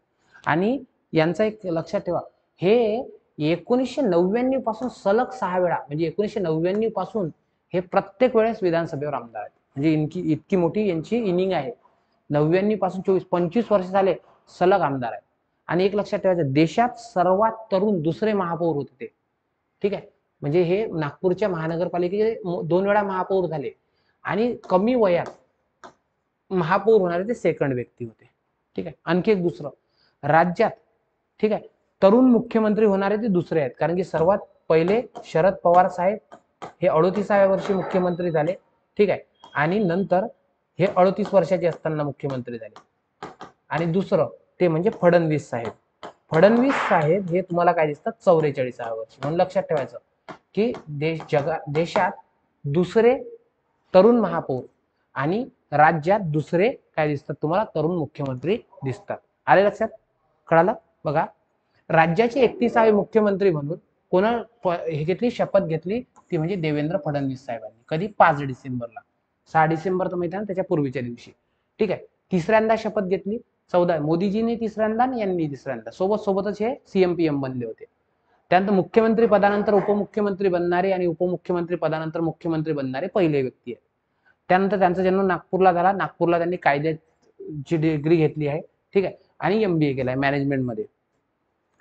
आणि यांचा एक लक्षात ठेवा, हे 1999 पासून सलग 6 वेळा, म्हणजे 1999 पासून हे प्रत्येक वेळेस विधानसभेवर आमदार आहेत. म्हणजे इतकी मोठी यांची इनिंग आहे. 99 पासून 24, 25 वर्ष झाले सलग आमदार आहेत. आणि एक लक्षात ठेवायचं, देशात सर्वात तरुण दुसरे महापौर होते ते. ठीक आहे, म्हणजे हे नागपूरच्या महानगरपालिकेचे 2 वेळा महापौर झाले आणि कमी वयात महापौर होणारे ते सेकंड व्यक्ती होते. ठीक आहे, आणखी एक दुसरं राज्यात, ठीक आहे, तरुण मुख्यमंत्री होणारे ते दुसरे आहेत. कारण की सर्वात पहिले शरद पवार साहेब हे 38व्या वर्षी मुख्यमंत्री झाले. ठीक आहे, आणि नंतर हे 38 वर्षाचे असताना मुख्यमंत्री झाले. आणि दुसरं ते म्हणजे फडणवीस साहेब. फडणवीस साहेब हे तुम्हाला काय दिसतात 44व्या वर्षी. म्हणून लक्षात ठेवायचं की देशात दुसरे तरुण महापौर आणि राज्यात दुसरे काय दिसतात तुम्हाला तरुण मुख्यमंत्री दिसतात. आले लक्षात? कळालं? बघा, राज्याचे 31वे मुख्यमंत्री म्हणून कोणा हे घेतली शपथ घेतली ती म्हणजे देवेंद्र फडणवीस साहेबांनी. कधी? 5 डिसेंबरला. 6 डिसेंबर तर माहिती आहे ना, त्याच्या पूर्वीच्या दिवशी. ठीक आहे, तिसऱ्यांदा शपथ घेतली 14 मोदीजींनी तिसऱ्यांदा आणि यांनी तिसऱ्यांदा, सोबतच हे सीएम पीएम बनले होते. त्यानंतर मुख्यमंत्री पदानंतर उपमुख्यमंत्री बनणारे आणि उपमुख्यमंत्री पदानंतर मुख्यमंत्री बनणारे पहिले व्यक्ती आहेत. त्यानंतर त्यांचा जन्म नागपूरला झाला. नागपूरला त्यांनी कायद्याची डिग्री घेतली आहे. ठीक आहे, आणि MBA केलाय मॅनेजमेंटमध्ये.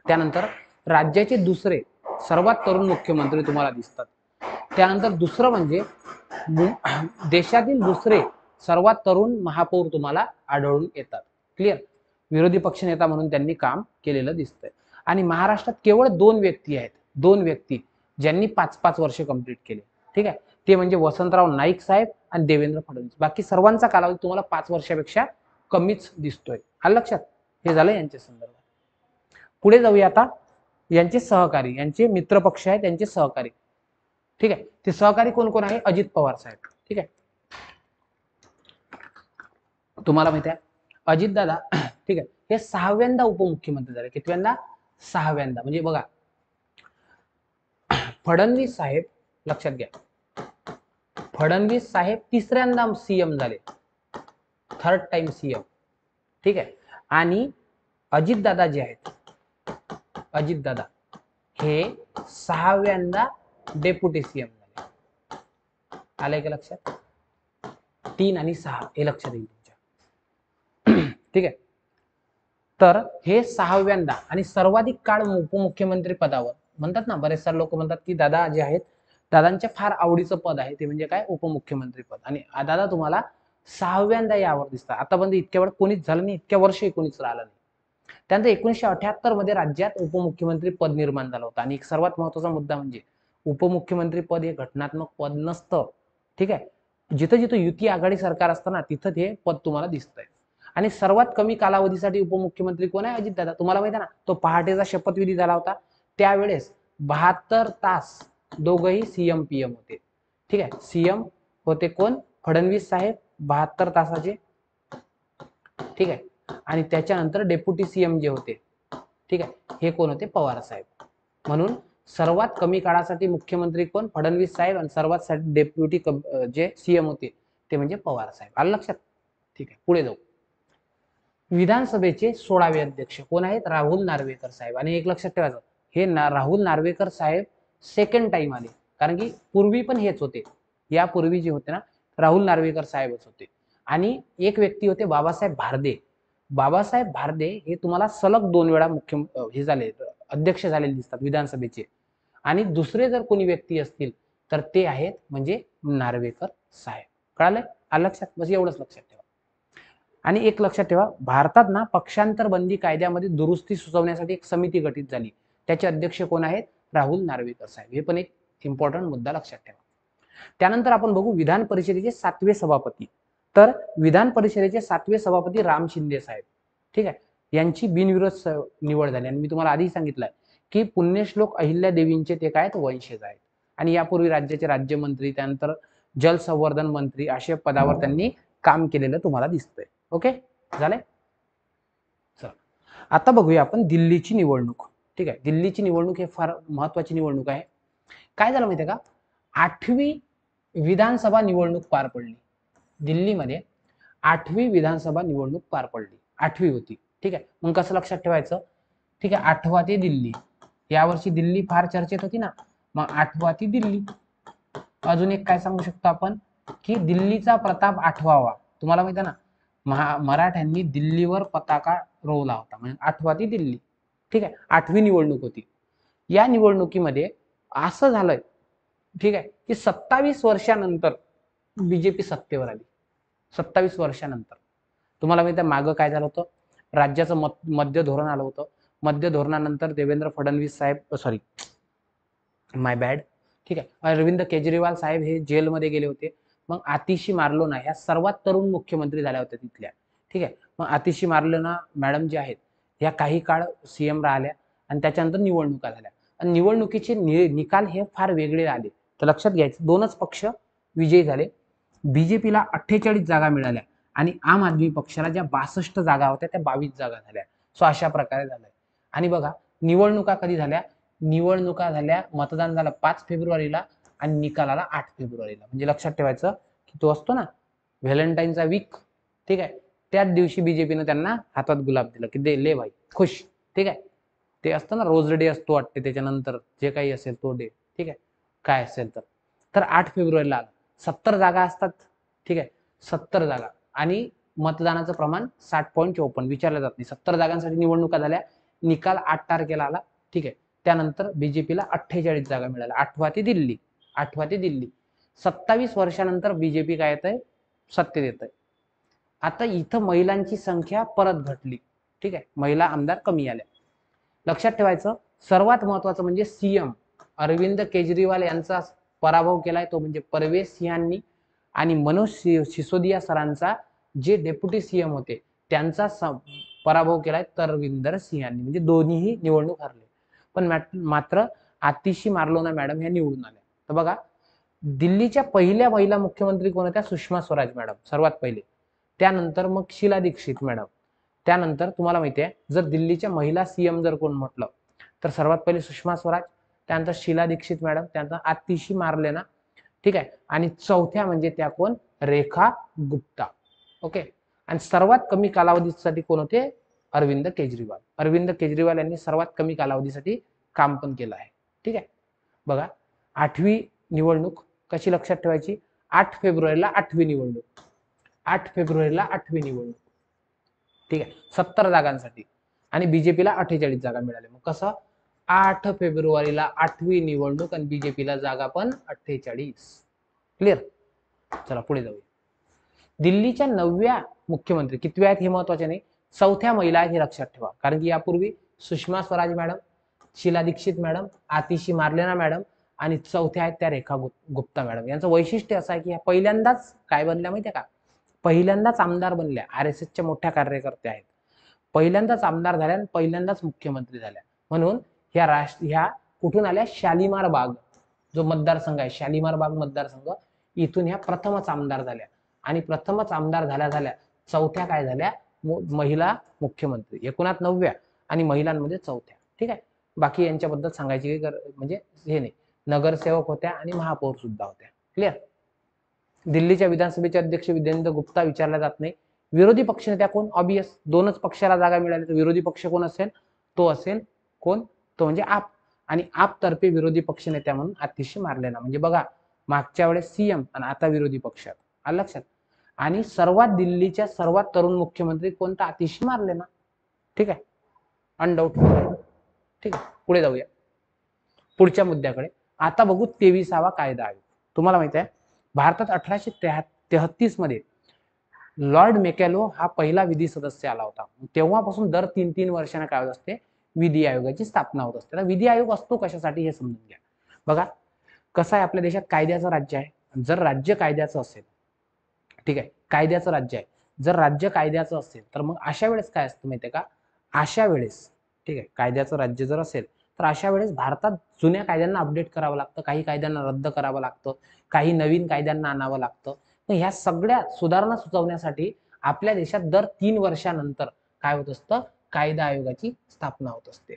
त्यानंतर राज्याचे दुसरे सर्वात तरुण मुख्यमंत्री तुम्हाला दिसतात. त्यानंतर दुसरं म्हणजे देशातील दुसरे सर्वात तरुण महापौर तुम्हाला आढळून येतात. क्लिअर? विरोधी पक्षनेता म्हणून त्यांनी काम केलेलं दिसतंय. आणि महाराष्ट्रात केवळ 2 व्यक्ती आहेत, 2 व्यक्ती ज्यांनी 5-5 वर्ष कंप्लीट केले. ठीक आहे, ते म्हणजे वसंतराव नाईक साहेब आणि देवेंद्र फडणवीस. बाकी सर्वांचा कालावधी तुम्हाला 5 वर्षापेक्षा कमीच दिसतोय. आलं लक्षात? हे झालं यांच्या संदर्भात. पुढे जाऊया आता. यांचे सहकारी, यांचे मित्र पक्ष आहेत, त्यांचे सहकारी. ठीक आहे, ते सहकारी कोण कोण आहे? अजित पवार साहेब. ठीक आहे, तुम्हाला माहिती आहे अजित दादा, ठीक आहे, हे 6व्यांदा उपमुख्यमंत्री झाले. कितव्यांदा? 6व्यांदा. म्हणजे बघा, फडणवीस साहेब, लक्षात घ्या, फडणवीस साहेब 3ऱ्यांदा सीएम झाले, 3rd टाइम सीएम. ठीक आहे, आणि अजित दादा जे आहेत, अजित दादा हे 6व्यांदा डेप्युटी सीएम झाले. आलंय का लक्षात? 3 आणि 6 हे लक्षात येईल तुमच्या. ठीक आहे, तर हे 6व्यांदा आणि सर्वाधिक काळ उपमुख्यमंत्री पदावर. म्हणतात ना, बरेच सारे लोक म्हणतात की दादा जे आहेत, दादांच्या फार आवडीचं पद आहे ते म्हणजे काय? उपमुख्यमंत्री पद. आणि दादा तुम्हाला 6व्यांदा यावर दिसतात. आतापर्यंत इतक्या वेळ कोणीच झालं नाही, इतक्या वर्ष कोणीच राहिलं नाही. त्यानंतर 1978 मध्ये राज्यात उपमुख्यमंत्री पद निर्माण झालं होतं. आणि एक सर्वात महत्वाचा मुद्दा म्हणजे उपमुख्यमंत्री पद हे घटनात्मक पद नसतं. ठीक आहे, जिथं जिथं युती आघाडी सरकार असतं ना, तिथं हे पद तुम्हाला दिसतंय. आणि सर्वात कमी कालावधीसाठी उपमुख्यमंत्री कोण आहे? अजितदादा. तुम्हाला माहिती आहे ना, तो पहाटेचा शपथविधी झाला होता, त्यावेळेस 72 तास दोघंही सीएम पीएम होते. ठीक आहे, सीएम होते कोण? फडणवीस साहेब 72 तासाचे. ठीक आहे, आणि त्याच्यानंतर डेप्युटी सीएम जे होते, ठीक आहे, हे कोण होते? पवार साहेब. म्हणून सर्वात कमी काळासाठी मुख्यमंत्री कोण? फडणवीस साहेब. आणि सर्वात डेप्युटी जे सीएम होते ते म्हणजे पवार साहेब. आलं लक्षात? ठीक आहे, पुढे जाऊ. विधानसभेचे 16वे अध्यक्ष कोण आहेत? राहुल नार्वेकर साहेब. आणि एक लक्षात ठेवायचं, हे राहुल नार्वेकर साहेब सेकंड टाइम आले. कारण की पूर्वी पण हेच होते, यापूर्वी जे होते ना, राहुल नार्वेकर साहेबच होते. आणि एक व्यक्ती होते बाबासाहेब भारदे. बाबासाहेब भारदे हे तुम्हाला सलग 2 वेळा हे झाले, अध्यक्ष झालेले दिसतात विधानसभेचे. आणि दुसरे जर कोणी व्यक्ती असतील तर ते आहेत म्हणजे नार्वेकर साहेब. कळालंय? आलं लक्षात? बस एवढंच लक्षात ठेवा. आणि एक लक्षात ठेवा, भारतात ना पक्षांतर बंदी कायद्यामध्ये दुरुस्ती सुचवण्यासाठी एक समिती गठीत झाली. त्याचे अध्यक्ष कोण आहेत? राहुल नार्वेकर साहेब. हे पण एक इम्पॉर्टंट मुद्दा लक्षात ठेवा. त्यानंतर आपण बघू विधान परिषदेचे 7वे सभापती. तर विधान परिषदेचे 7वे सभापती राम शिंदे साहेब. ठीक आहे, यांची बिनविरोध निवड झाली. आणि मी तुम्हाला आधी सांगितलंय की पुण्यश्लोक अहिल्या देवींचे ते काय वंशज आहेत. आणि यापूर्वी राज्याचे राज्यमंत्री, त्यानंतर जलसंवर्धन मंत्री अशा पदावर त्यांनी काम केलेलं तुम्हाला दिसतंय. ओके, झालंय? चला, आता बघूया आपण दिल्लीची निवडणूक. ठीक आहे, दिल्लीची निवडणूक हे फार महत्वाची निवडणूक आहे. काय झालं माहितीये का? 8वी विधानसभा निवडणूक पार पडली दिल्लीमध्ये. 8वी विधानसभा निवडणूक पार पडली. 8वी होती. ठीक आहे, मग कसं लक्षात ठेवायचं? ठीक आहे, 8वा ते दिल्ली. यावर्षी दिल्ली फार चर्चेत होती ना, मग 8वा ती दिल्ली. अजून एक काय सांगू शकतो आपण की दिल्लीचा प्रताप 8वावा. तुम्हाला माहिती आहे ना, मराठ्यांनी दिल्लीवर पताका रोवला होता, म्हणजे 8वा ती दिल्ली. ठीक आहे, 8वी निवडणूक होती. या निवडणुकीमध्ये असं झालंय, ठीक आहे, की 27 वर्षानंतर बीजेपी सत्तेवर आली. 27 वर्षानंतर. तुम्हाला माहिती आहे मागं काय झालं होतं, राज्याचं मध्य धोरण आलं होतं. मध्य धोरणानंतर देवेंद्र फडणवीस साहेब, सॉरी माय बॅड, ठीक आहे, अरविंद केजरीवाल साहेब हे जेलमध्ये गेले होते. मग आतिशी मार्लोना ह्या सर्वात तरुण मुख्यमंत्री झाल्या होत्या तिथल्या. ठीक आहे, मग आतिशी मार्लोना मॅडम जे आहेत ह्या काही काळ सीएम राहिल्या आणि त्याच्यानंतर निवडणुका झाल्या. आणि निवडणुकीचे निकाल हे फार वेगळे आले. तर लक्षात घ्यायचं, दोनच पक्ष विजयी झाले. बीजेपीला 48 जागा मिळाल्या आणि आम आदमी पक्षाला ज्या 62 जागा होत्या त्या 22 जागा झाल्या. सो अशा प्रकारे झालंय. आणि बघा निवडणुका कधी झाल्या, निवडणुका झाल्या, मतदान झालं 5 फेब्रुवारीला आणि निकाल आला 8 फेब्रुवारीला. म्हणजे लक्षात ठेवायचं की तो असतो ना व्हॅलेंटाईनचा वीक, ठीक आहे, त्याच दिवशी बीजेपीनं त्यांना हातात गुलाब दिलं की दे ले भाई खुश. ठीक आहे, ते असतं ना रोज डे असतो वाटते, त्याच्यानंतर जे काही असेल तो डे, ठीक आहे, काय असेल तर 8 फेब्रुवारीला आला. 70 जागा असतात, ठीक आहे, 70 जागा आणि मतदानाचं प्रमाण 60.54 विचारलं जात नाही. 70 जागांसाठी निवडणुका झाल्या, निकाल 8 तारखेला आला. ठीक आहे, त्यानंतर बीजेपीला 48 जागा मिळाल्या. 8वा ती दिल्ली, 8वा ती दिल्ली. 27 वर्षानंतर बीजेपी काय येत आहे, सत्तेत येत आहे. आता इथं महिलांची संख्या परत घटली. ठीक आहे, महिला आमदार कमी आल्या. लक्षात ठेवायचं सर्वात महत्वाचं म्हणजे सीएम अरविंद केजरीवाल यांचा पराभव केलाय तो म्हणजे परवेश सिंहांनी, आणि मनोज सिसोदिया सरांचा जे डेप्युटी सीएम होते त्यांचा पराभव केलाय तरविंदर सिंहांनी. म्हणजे दोन्हीही निवडणूक हरले. पण मात्र आतिशी मार्लोना मॅडम ह्या निवडून आल्या. तर बघा दिल्लीच्या पहिल्या महिला मुख्यमंत्री कोण होत्या, सुषमा स्वराज मॅडम सर्वात पहिले. त्यानंतर मग शीला दीक्षित मॅडम. त्यानंतर तुम्हाला माहिती आहे जर दिल्लीच्या महिला सीएम जर कोण म्हटलं तर सर्वात पहिले सुषमा स्वराज, त्यानंतर शीला दीक्षित मॅडम, त्यानंतर आतिशी मार्लेना. ठीक आहे, आणि चौथ्या म्हणजे त्या कोण, रेखा गुप्ता. ओके, आणि सर्वात कमी कालावधीसाठी कोण होते, अरविंद केजरीवाल. अरविंद केजरीवाल यांनी सर्वात कमी कालावधीसाठी काम पण केलं आहे. ठीक आहे, बघा 8वी निवडणूक कशी लक्षात ठेवायची, 8 फेब्रुवारीला 8वी निवडणूक, 8 फेब्रुवारीला 8वी निवडणूक. ठीक आहे, 70 जागांसाठी आणि बीजेपीला 48 जागा मिळाल्या. मग कसं 8 फेब्रुवारीला 8वी निवडणूक आणि बीजेपीला जागा पण 48. क्लिअर. चला पुढे जाऊया. दिल्लीच्या 9व्या मुख्यमंत्री कितव्या आहेत हे महत्वाचे नाही, 4थ्या महिला आहेत हे लक्षात ठेवा. कारण की यापूर्वी Sushma Swaraj madam, Sheila Dikshit madam, Atishi Marlena madam आणि 4थ्या आहेत त्या रेखा गुप्ता मॅडम. यांचं वैशिष्ट्य असं आहे की ह्या पहिल्यांदाच काय बनल्या माहितीये का, पहिल्यांदाच आमदार बनल्या. RSSच्या मोठ्या कार्यकर्त्या आहेत, पहिल्यांदाच आमदार झाल्या आणि पहिल्यांदाच मुख्यमंत्री झाल्या. म्हणून ह्या कुठून आल्या, शालिमार बाग जो मतदारसंघ आहे, शालिमार बाग मतदारसंघ, इथून ह्या प्रथमच आमदार झाल्या. आणि प्रथमच आमदार झाल्या झाल्या 4थ्या काय झाल्या, महिला मुख्यमंत्री. एकूणात 9व्या आणि महिलांमध्ये 4थ्या. ठीक आहे, बाकी यांच्याबद्दल सांगायची म्हणजे हे नाही. नगरसेवक होत्या आणि महापौर सुद्धा होत्या. क्लिअर. दिल्लीच्या विधानसभेचे अध्यक्ष विजेंद्र गुप्ता विचारला जात नाही. विरोधी पक्षनेत्या कोण, ऑबियस दोनच पक्षाला जागा मिळाली तर विरोधी पक्ष कोण असेल, तो असेल कोण, तो म्हणजे आप. आणि आप तर्फे विरोधी पक्षनेत्या म्हणून आतिशी मार्लेना. म्हणजे बघा मागच्या वेळेस सीएम आणि आता विरोधी पक्षात, आलं लक्षात. आणि सर्वात दिल्लीच्या सर्वात तरुण मुख्यमंत्री कोणता, आतिशी मार्लेना. ठीक आहे, अनडाऊट. ठीक आहे, पुढे जाऊया पुढच्या मुद्द्याकडे. आता बघू 23वा कायदा आयोग. तुम्हाला माहिती आहे भारतात 1833 मध्ये लॉर्ड मेकॅलो हा पहिला विधी सदस्य आला होता. तेव्हापासून दर 3-3 वर्षांना काय होत असते, विधी आयोगाची स्थापना होत असते. विधी आयोग असतो कशासाठी हे समजून घ्या. बघा कसं आहे, आपल्या देशात कायद्याचं राज्य आहे. जर राज्य कायद्याचं असेल, ठीक आहे, कायद्याचं राज्य आहे, जर राज्य कायद्याचं असेल तर मग अशा वेळेस काय असतं माहितीये का, अशा वेळेस, ठीक आहे, कायद्याचं राज्य जर असेल तर अशा वेळेस भारतात जुन्या कायद्यांना अपडेट करावं लागतं, काही कायद्यांना रद्द करावं लागतं, काही नवीन कायद्यांना आणावं लागतं. मग ह्या सगळ्या सुधारणा सुचवण्यासाठी आपल्या देशात दर 3 वर्षानंतर काय होत असतं, कायदा आयोगाची स्थापना होत असते.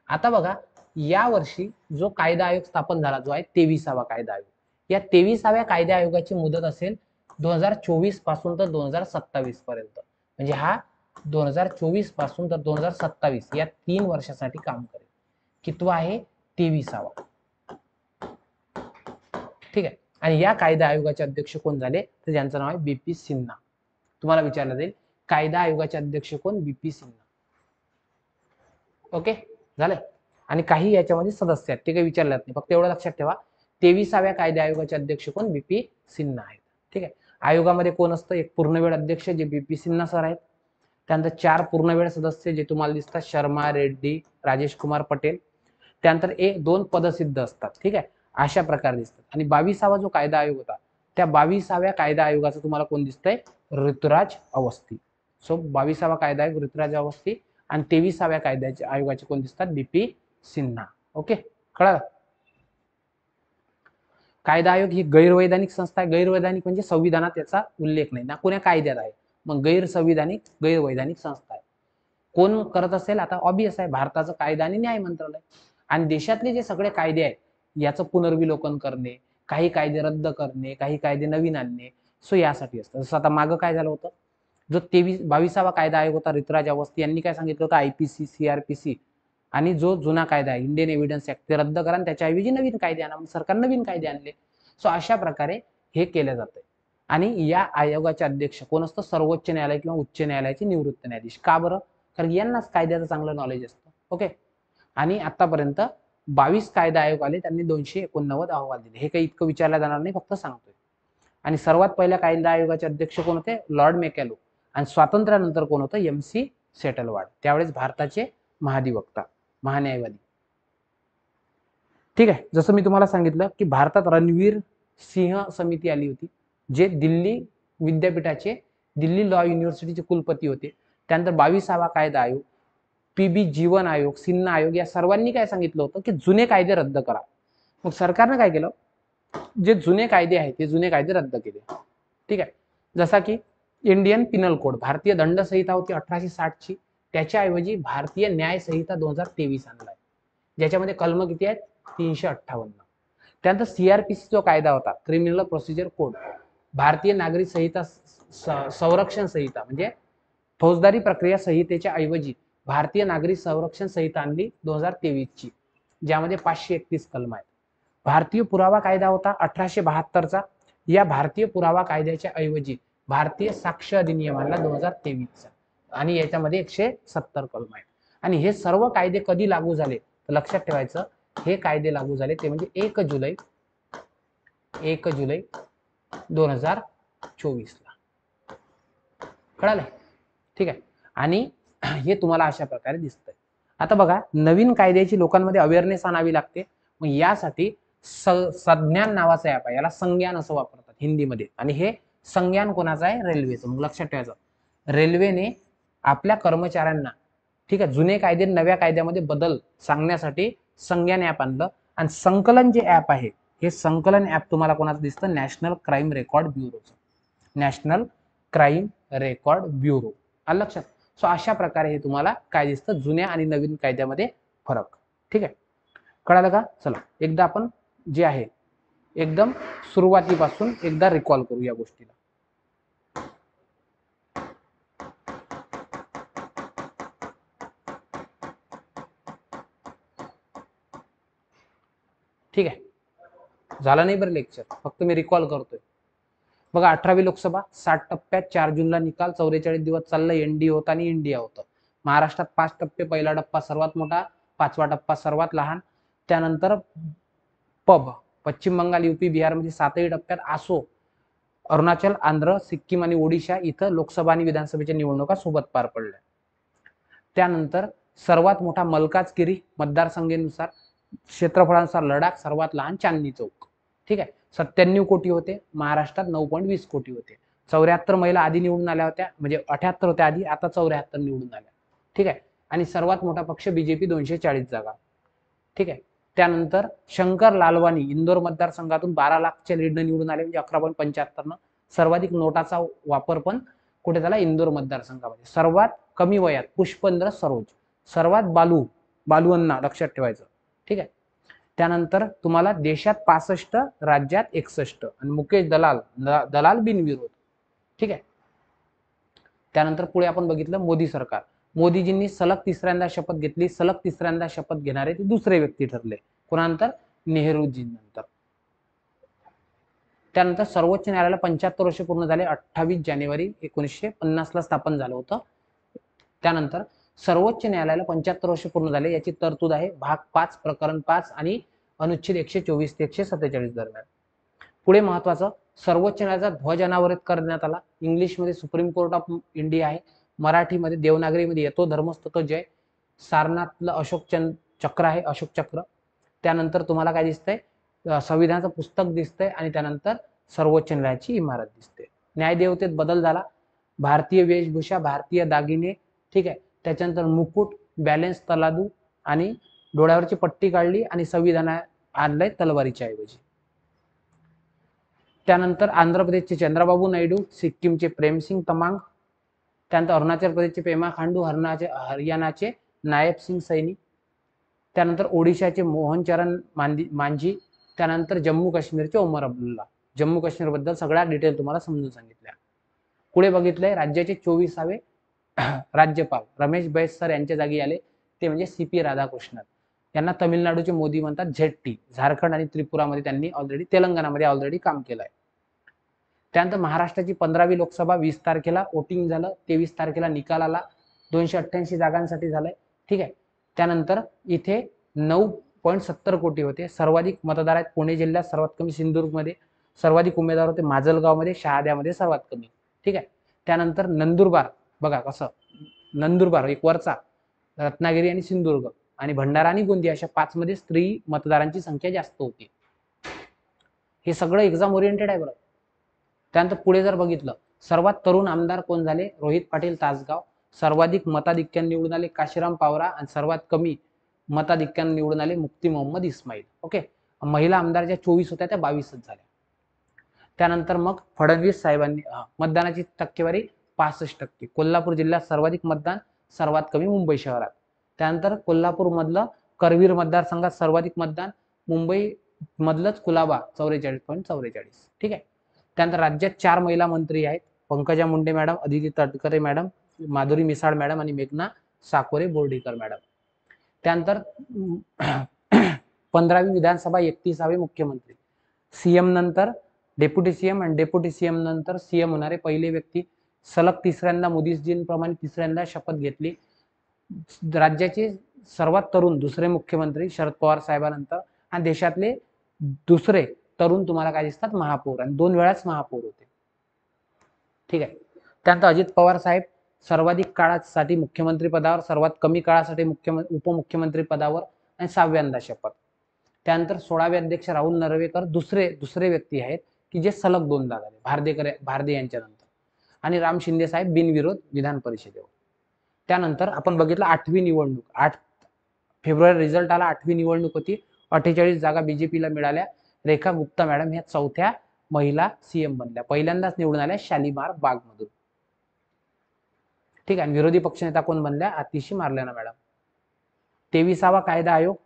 आता बघा या वर्षी जो कायदा आयोग स्थापन झाला जो आहे 23वा कायदा आयोग, या 23व्या कायदा आयोगाची मुदत असेल 2024 पासून तर 2027 पर्यंत. म्हणजे हा 2024 पासून तर 2027 या 3 वर्षासाठी काम करेल. कितवा आहे, 23वा. ठीक आहे, आणि या कायदा आयोगाचे अध्यक्ष कोण झाले तर ज्यांचं नाव आहे BP सिन्हा. तुम्हाला विचारलं जाईल कायदा आयोगाचे अध्यक्ष कोण, BP सिन्हा. ओके झालं. आणि काही याच्यामध्ये सदस्य आहेत ते काही विचारले जात नाही, फक्त एवढं लक्षात ठेवा 23व्या कायदा आयोगाचे अध्यक्ष कोण, बीपी सिन्हा आहेत. ठीक आहे. आयोगामध्ये कोण असतं, एक पूर्णवेळ अध्यक्ष जे बीपी सिन्हा सर आहेत, त्यानंतर 4 पूर्णवेळ सदस्य जे तुम्हाला दिसतात शर्मा, रेड्डी, राजेश कुमार पटेल, त्यानंतर 2 पदसिद्ध असतात. ठीक आहे, अशा प्रकारे दिसतात. आणि 22वा जो कायदा आयोग होता त्या 22व्या कायदा आयोगाचं तुम्हाला कोण दिसतंय, ऋतुराज अवस्थी. सो 22वा कायदा आयोग ऋतुराज अवस्थी आणि 23व्या कायद्याचे आयोगाचे कोण दिसतात, बीपी सिन्हा. ओके कळलं. कायदा आयोग ही गैरवैधानिक संस्था आहे. गैरवैधानिक म्हणजे संविधानात याचा उल्लेख नाही ना कोण्या कायद्यात आहे, मग गैरसंविधानिक गैरवैधानिक संस्था आहे. कोण करत असेल, आता ऑब्वियस आहे भारताचं कायदा आणि न्याय मंत्रालय. आणि देशातले जे सगळे कायदे आहेत याचं पुनर्विलोकन करणे, काही कायदे रद्द करणे, काही कायदे नवीन आणणे, सो यासाठी असतं. जसं आता मागं काय झालं होतं, जो 22वा कायदा आयोग होता ऋतुराज अवस्थी यांनी काय सांगितलं होतं, आयपीसी, सीआरपीसी आणि जो जुना कायदा आहे इंडियन एव्हिडन्स ऍक्ट ते रद्द करा आणि त्याच्याऐवजी नवीन कायदे आणा. सरकार नवीन कायदे आणले. सो अशा प्रकारे हे केलं जातं. आणि या आयोगाचे अध्यक्ष कोण असतं, सर्वोच्च न्यायालय किंवा उच्च न्यायालयाचे निवृत्त न्यायाधीश. का बरं, कारण यांनाच कायद्याचं चांगलं नॉलेज असतं. ओके. आणि आतापर्यंत 22 कायदा आयोग आले, त्यांनी 289 अहवाल दिले. हे काही इतकं विचारलं जाणार नाही, फक्त सांगतोय. आणि सर्वात पहिल्या कायदा आयोगाचे अध्यक्ष कोण होते, लॉर्ड मेकॅलो. आणि स्वातंत्र्यानंतर कोण होतं, MC सेटलवाड, त्यावेळेस भारताचे महाधिवक्ता, महान्यायवादी. ठीक आहे. जसं मी तुम्हाला सांगितलं की भारतात रणवीर सिंह समिती आली होती, जे दिल्ली विद्यापीठाचे, दिल्ली लॉ युनिव्हर्सिटीचे कुलपती होते. त्यानंतर 22वा कायदा आयोग, PB जीवन आयोग, सिन्हा आयोग या सर्वांनी काय सांगितलं होतं की जुने कायदे रद्द करा. मग सरकारनं काय केलं, जे जुने कायदे आहेत ते जुने कायदे रद्द केले. ठीक आहे. जसा की इंडियन पिनल कोड, भारतीय दंड संहिता होती 1860 ची, त्याच्याऐवजी भारतीय न्याय संहिता 2023 आणलाय, ज्याच्यामध्ये कलम किती आहेत, 358. त्यानंतर CRPC जो कायदा होता, क्रिमिनल प्रोसिजर कोड, भारतीय नागरिक संहिता संरक्षण संहिता म्हणजे फौजदारी प्रक्रिया संहितेच्या ऐवजी भारतीय नागरिक संरक्षण संहिता आणली 2023 ची, ज्यामध्ये 531 कलम आहेत. भारतीय पुरावा कायदा होता 1872चा, या भारतीय पुरावा कायद्याच्या ऐवजी भारतीय साक्ष अधिनियम आणला 2023चा, आणि याच्यामध्ये 170 कलम आहेत. आणि हे सर्व कायदे कधी लागू झाले, तर लक्षात ठेवायचं, हे कायदे लागू झाले ते म्हणजे 1 जुलै 2024 ला. कळालं. ठीक आहे. आणि हे तुम्हाला अशा प्रकारे दिसतंय. आता बघा, नवीन कायद्याची लोकांमध्ये अवेअरनेस आणावी लागते. मग यासाठी संज्ञान नावाचं ऍप आहे, याला संज्ञान असं वापरतात हिंदीमध्ये. आणि हे संज्ञान कोणाचं आहे, रेल्वेचं. मग लक्षात ठेवायचं, रेल्वेने आपल्या कर्मचाऱ्यांना, ठीक आहे, जुने कायदे नव्या कायद्यामध्ये बदल सांगण्यासाठी संज्ञान ऍप आणलं. आणि संकलन जे ऍप आहे, हे संकलन ऍप तुम्हाला कोणाचं दिसतं, नॅशनल क्राईम रेकॉर्ड ब्युरोचं. National crime record bureau. आलं लक्षात. सो अशा प्रकारे हे तुम्हाला काय दिसतं, जुन्या आणि नवीन कायद्यामध्ये फरक. ठीक आहे, कळालं का. चला एकदा आपण जे आहे एकदम सुरुवातीपासून एकदा रिकॉल करू या गोष्टीला. ठीक आहे, झालं नाही बरं लेक्चर, फक्त मी रिकॉल करतोय. बघा, 18वी लोकसभा 60 टप्प्यात, 4 जूनला निकाल, 44 दिवस चाललं, NDA होता आणि इंडिया होतं. महाराष्ट्रात 5 टप्पे, पहिला टप्पा सर्वात मोठा, 5वा टप्पा सर्वात लहान. त्यानंतर पश्चिम बंगाल, UP, बिहारमध्ये 7ही टप्प्यात, आसो, अरुणाचल, आंध्र, सिक्कीम आणि ओडिशा इथं लोकसभा आणि विधानसभेच्या निवडणुका सोबत पार पडल्या. त्यानंतर सर्वात मोठा मल्काजगिरी मतदारसंघानुसार, क्षेत्रफळानुसार लडाख, सर्वात लहान चांदनी चौक. ठीक आहे, 97 कोटी होते, महाराष्ट्रात 9.20 कोटी होते. 74 महिला आधी निवडून आल्या होत्या, म्हणजे 78 होत्या आधी, आता 74 निवडून आल्या. ठीक आहे. आणि सर्वात मोठा पक्ष BJP 240 जागा. ठीक आहे. त्यानंतर शंकर लालवानी इंदोर मतदारसंघातून 12 लाखच्या लीडनं निवडून आले, म्हणजे 11.75. सर्वाधिक नोटाचा वापर पण कुठे झाला, इंदोर मतदारसंघामध्ये. सर्वात कमी वयात पुष्पेंद्र सरोज, सर्वात बालू अण्णा, लक्षात ठेवायचं. ठीक आहे. त्यानंतर तुम्हाला देशात 65, राज्यात 61 आणि मुकेश दलाल बिनविरोध. ठीक आहे. त्यानंतर पुढे आपण बघितलं मोदी सरकार. मोदीजींनी सलग तिसऱ्यांदा शपथ घेतली. सलग तिसऱ्यांदा शपथ घेणारे ते दुसरे व्यक्ती ठरले. कोणानंतर, नेहरूजींनंतर. त्यानंतर सर्वोच्च न्यायालयाला 75 वर्ष पूर्ण झाले. 28 जानेवारी 1950 ला स्थापन झालं होतं. त्यानंतर सर्वोच्च न्यायालयाला 75 वर्ष पूर्ण झाले याची तरतूद आहे भाग 5 प्रकरण 5 आणि अनुच्छेद 124 ते 147 दरम्यान. पुढे महत्वाचं, सर्वोच्च न्यायालयाचा ध्वज अनावरित करण्यात आला. इंग्लिशमध्ये सुप्रीम कोर्ट ऑफ इंडिया आहे, मराठीमध्ये देवनागरीमध्ये येतो धर्मस्तुत जय, सारनाथला अशोक चक्र आहे, अशोक चक्र. त्यानंतर तुम्हाला काय दिसतंय, संविधानाचं पुस्तक दिसतंय आणि त्यानंतर सर्वोच्च न्यायालयाची इमारत दिसते. न्यायदेवतेत बदल झाला, भारतीय वेशभूषा, भारतीय दागिने, ठीक आहे. त्याच्यानंतर मुकुट, बॅलेन्स तलादू आणि डोळ्यावरची पट्टी काढली आणि संविधानात आणलंय तलवारीच्या ऐवजी. त्यानंतर आंध्र प्रदेशचे चंद्रबाबू नायडू, सिक्कीमचे प्रेमसिंग तमांग, त्यानंतर अरुणाचल प्रदेशचे पेमा खांडू, हरियाणाचे नायब सिंग सैनी, त्यानंतर ओडिशाचे मोहनचरण मांझी, त्यानंतर जम्मू काश्मीरचे ओमर अब्दुल्ला. जम्मू काश्मीर बद्दल सगळ्या डिटेल तुम्हाला समजून सांगितल्या. पुढे बघितलंय राज्याचे 24वे राज्यपाल रमेश बैस सर यांच्या जागी आले, ते म्हणजे CP राधाकृष्णन. यांना तमिळनाडूचे मोदी म्हणतात, ZT. झारखंड आणि त्रिपुरामध्ये त्यांनी ऑलरेडी, तेलंगणामध्ये ऑलरेडी काम केलंय. त्यानंतर महाराष्ट्राची 15वी लोकसभा 20 तारखेला वोटिंग झालं, 23 तारखेला निकाल आला, 288 जागांसाठी झालंय, ठीक आहे. त्यानंतर इथे 9.70 कोटी होते. सर्वाधिक मतदार आहेत पुणे जिल्ह्यात, सर्वात कमी सिंधुदुर्गमध्ये, सर्वाधिक उमेदवार होते माजलगावमध्ये, शहाद्यामध्ये सर्वात कमी, ठीक आहे. त्यानंतर नंदुरबार, बघा कसं, नंदुरबार एक वरचा, रत्नागिरी आणि सिंधुदुर्ग आणि भंडारा आणि गोंदिया अशा 5 मध्ये स्त्री मतदारांची संख्या जास्त होती. हे सगळं एक्झाम ओरिएंटेड आहे बरं. त्यानंतर पुढे जर बघितलं, सर्वात तरुण आमदार कोण झाले, रोहित पाटील तासगाव. सर्वाधिक मताधिक्याने निवडून आले काशीराम पावरा आणि सर्वात कमी मताधिक्याने निवडून आले मुफ्ती मोहम्मद इस्माईल. ओके. महिला आमदार ज्या 24 होत्या त्या 22च झाल्या. त्यानंतर मग फडणवीस साहेबांनी मतदानाची टक्केवारी 65%. कोल्हापूर जिल्ह्यात सर्वाधिक मतदान, सर्वात कमी मुंबई शहरात. त्यानंतर कोल्हापूर मधलं करवीर मतदारसंघात सर्वाधिक मतदान, मुंबई मधलंच कुलाबा 44.44, ठीक आहे. त्यानंतर राज्यात 4 महिला मंत्री आहेत, Pankaja Munde madam, Aditi Tatkare madam, Madhuri Misal madam आणि मेघना साकोरे बोर्डीकर मॅडम. त्यानंतर 15वी विधानसभा 31वे मुख्यमंत्री, CM नंतर डेप्युटी CM आणि डेप्युटी CM नंतर CM होणारे पहिले व्यक्ती, सलग तिसऱ्यांदा मोदीजींप्रमाणे तिसऱ्यांदा शपथ घेतली. राज्याचे सर्वात तरुण दुसरे मुख्यमंत्री शरद पवार साहेबांनंतर, आणि देशातले दुसरे तरुण तुम्हाला काय दिसतात, महापौर, आणि 2 वेळाच महापौर होते, ठीक आहे. त्यानंतर अजित पवार साहेब सर्वाधिक काळासाठी मुख्यमंत्री पदावर, सर्वात कमी काळासाठी उपमुख्यमंत्री पदावर आणि 6व्यांदा शपथ. त्यानंतर 16वे अध्यक्ष राहुल नर्वेकर दुसरे व्यक्ती आहेत की जे सलग 2दा झाले, भारदे यांच्या नंतर, आणि राम शिंदे साहेब बिनविरोध विधान परिषदेवर. त्यानंतर आपण बघितलं 8वी निवडणूक, 8 फेब्रुवारी रिझल्ट आला, 8वी निवडणूक होती, 48 जागा बीजेपीला मिळाल्या. रेखा गुप्ता मॅडम ह्या 4थ्या महिला CM बनल्या, पहिल्यांदाच निवडून आल्या शालीमार बाग मधून, ठीक आहे. विरोधी पक्षनेता कोण बनल्या, आतिशी मार्लेना मॅडम. 23वा कायदा आयोग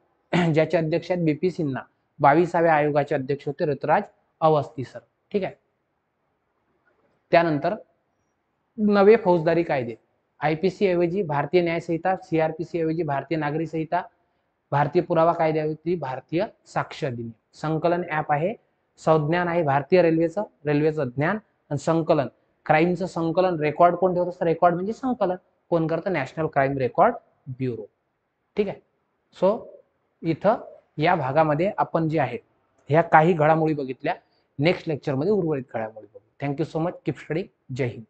ज्याचे अध्यक्ष आहेत BP सिन्हा, 22व्या आयोगाचे अध्यक्ष होते ऋतुराज अवस्थी सर, ठीक आहे. त्यानंतर नवे फौजदारी कायदे, IPC ऐवजी भारतीय न्याय संहिता, CRPC ऐवजी भारतीय नागरी संहिता, भारतीय पुरावा कायद्याऐवजी भारतीय साक्ष अधिनियम. संकलन ऍप आहे, संज्ञान आहे भारतीय रेल्वेचं ज्ञान आणि संकलन, क्राईमचं संकलन, रेकॉर्ड कोण ठेवत असतं, रेकॉर्ड म्हणजे संकलन कोण करतं, नॅशनल क्राईम रेकॉर्ड ब्युरो, ठीक आहे. सो इथं या भागामध्ये आपण जे आहे ह्या काही घडामोडी बघितल्या. नेक्स्ट लेक्चरमध्ये उर्वरित घडामोडी बघू. Thank you so much. Keep study. जय हिंद.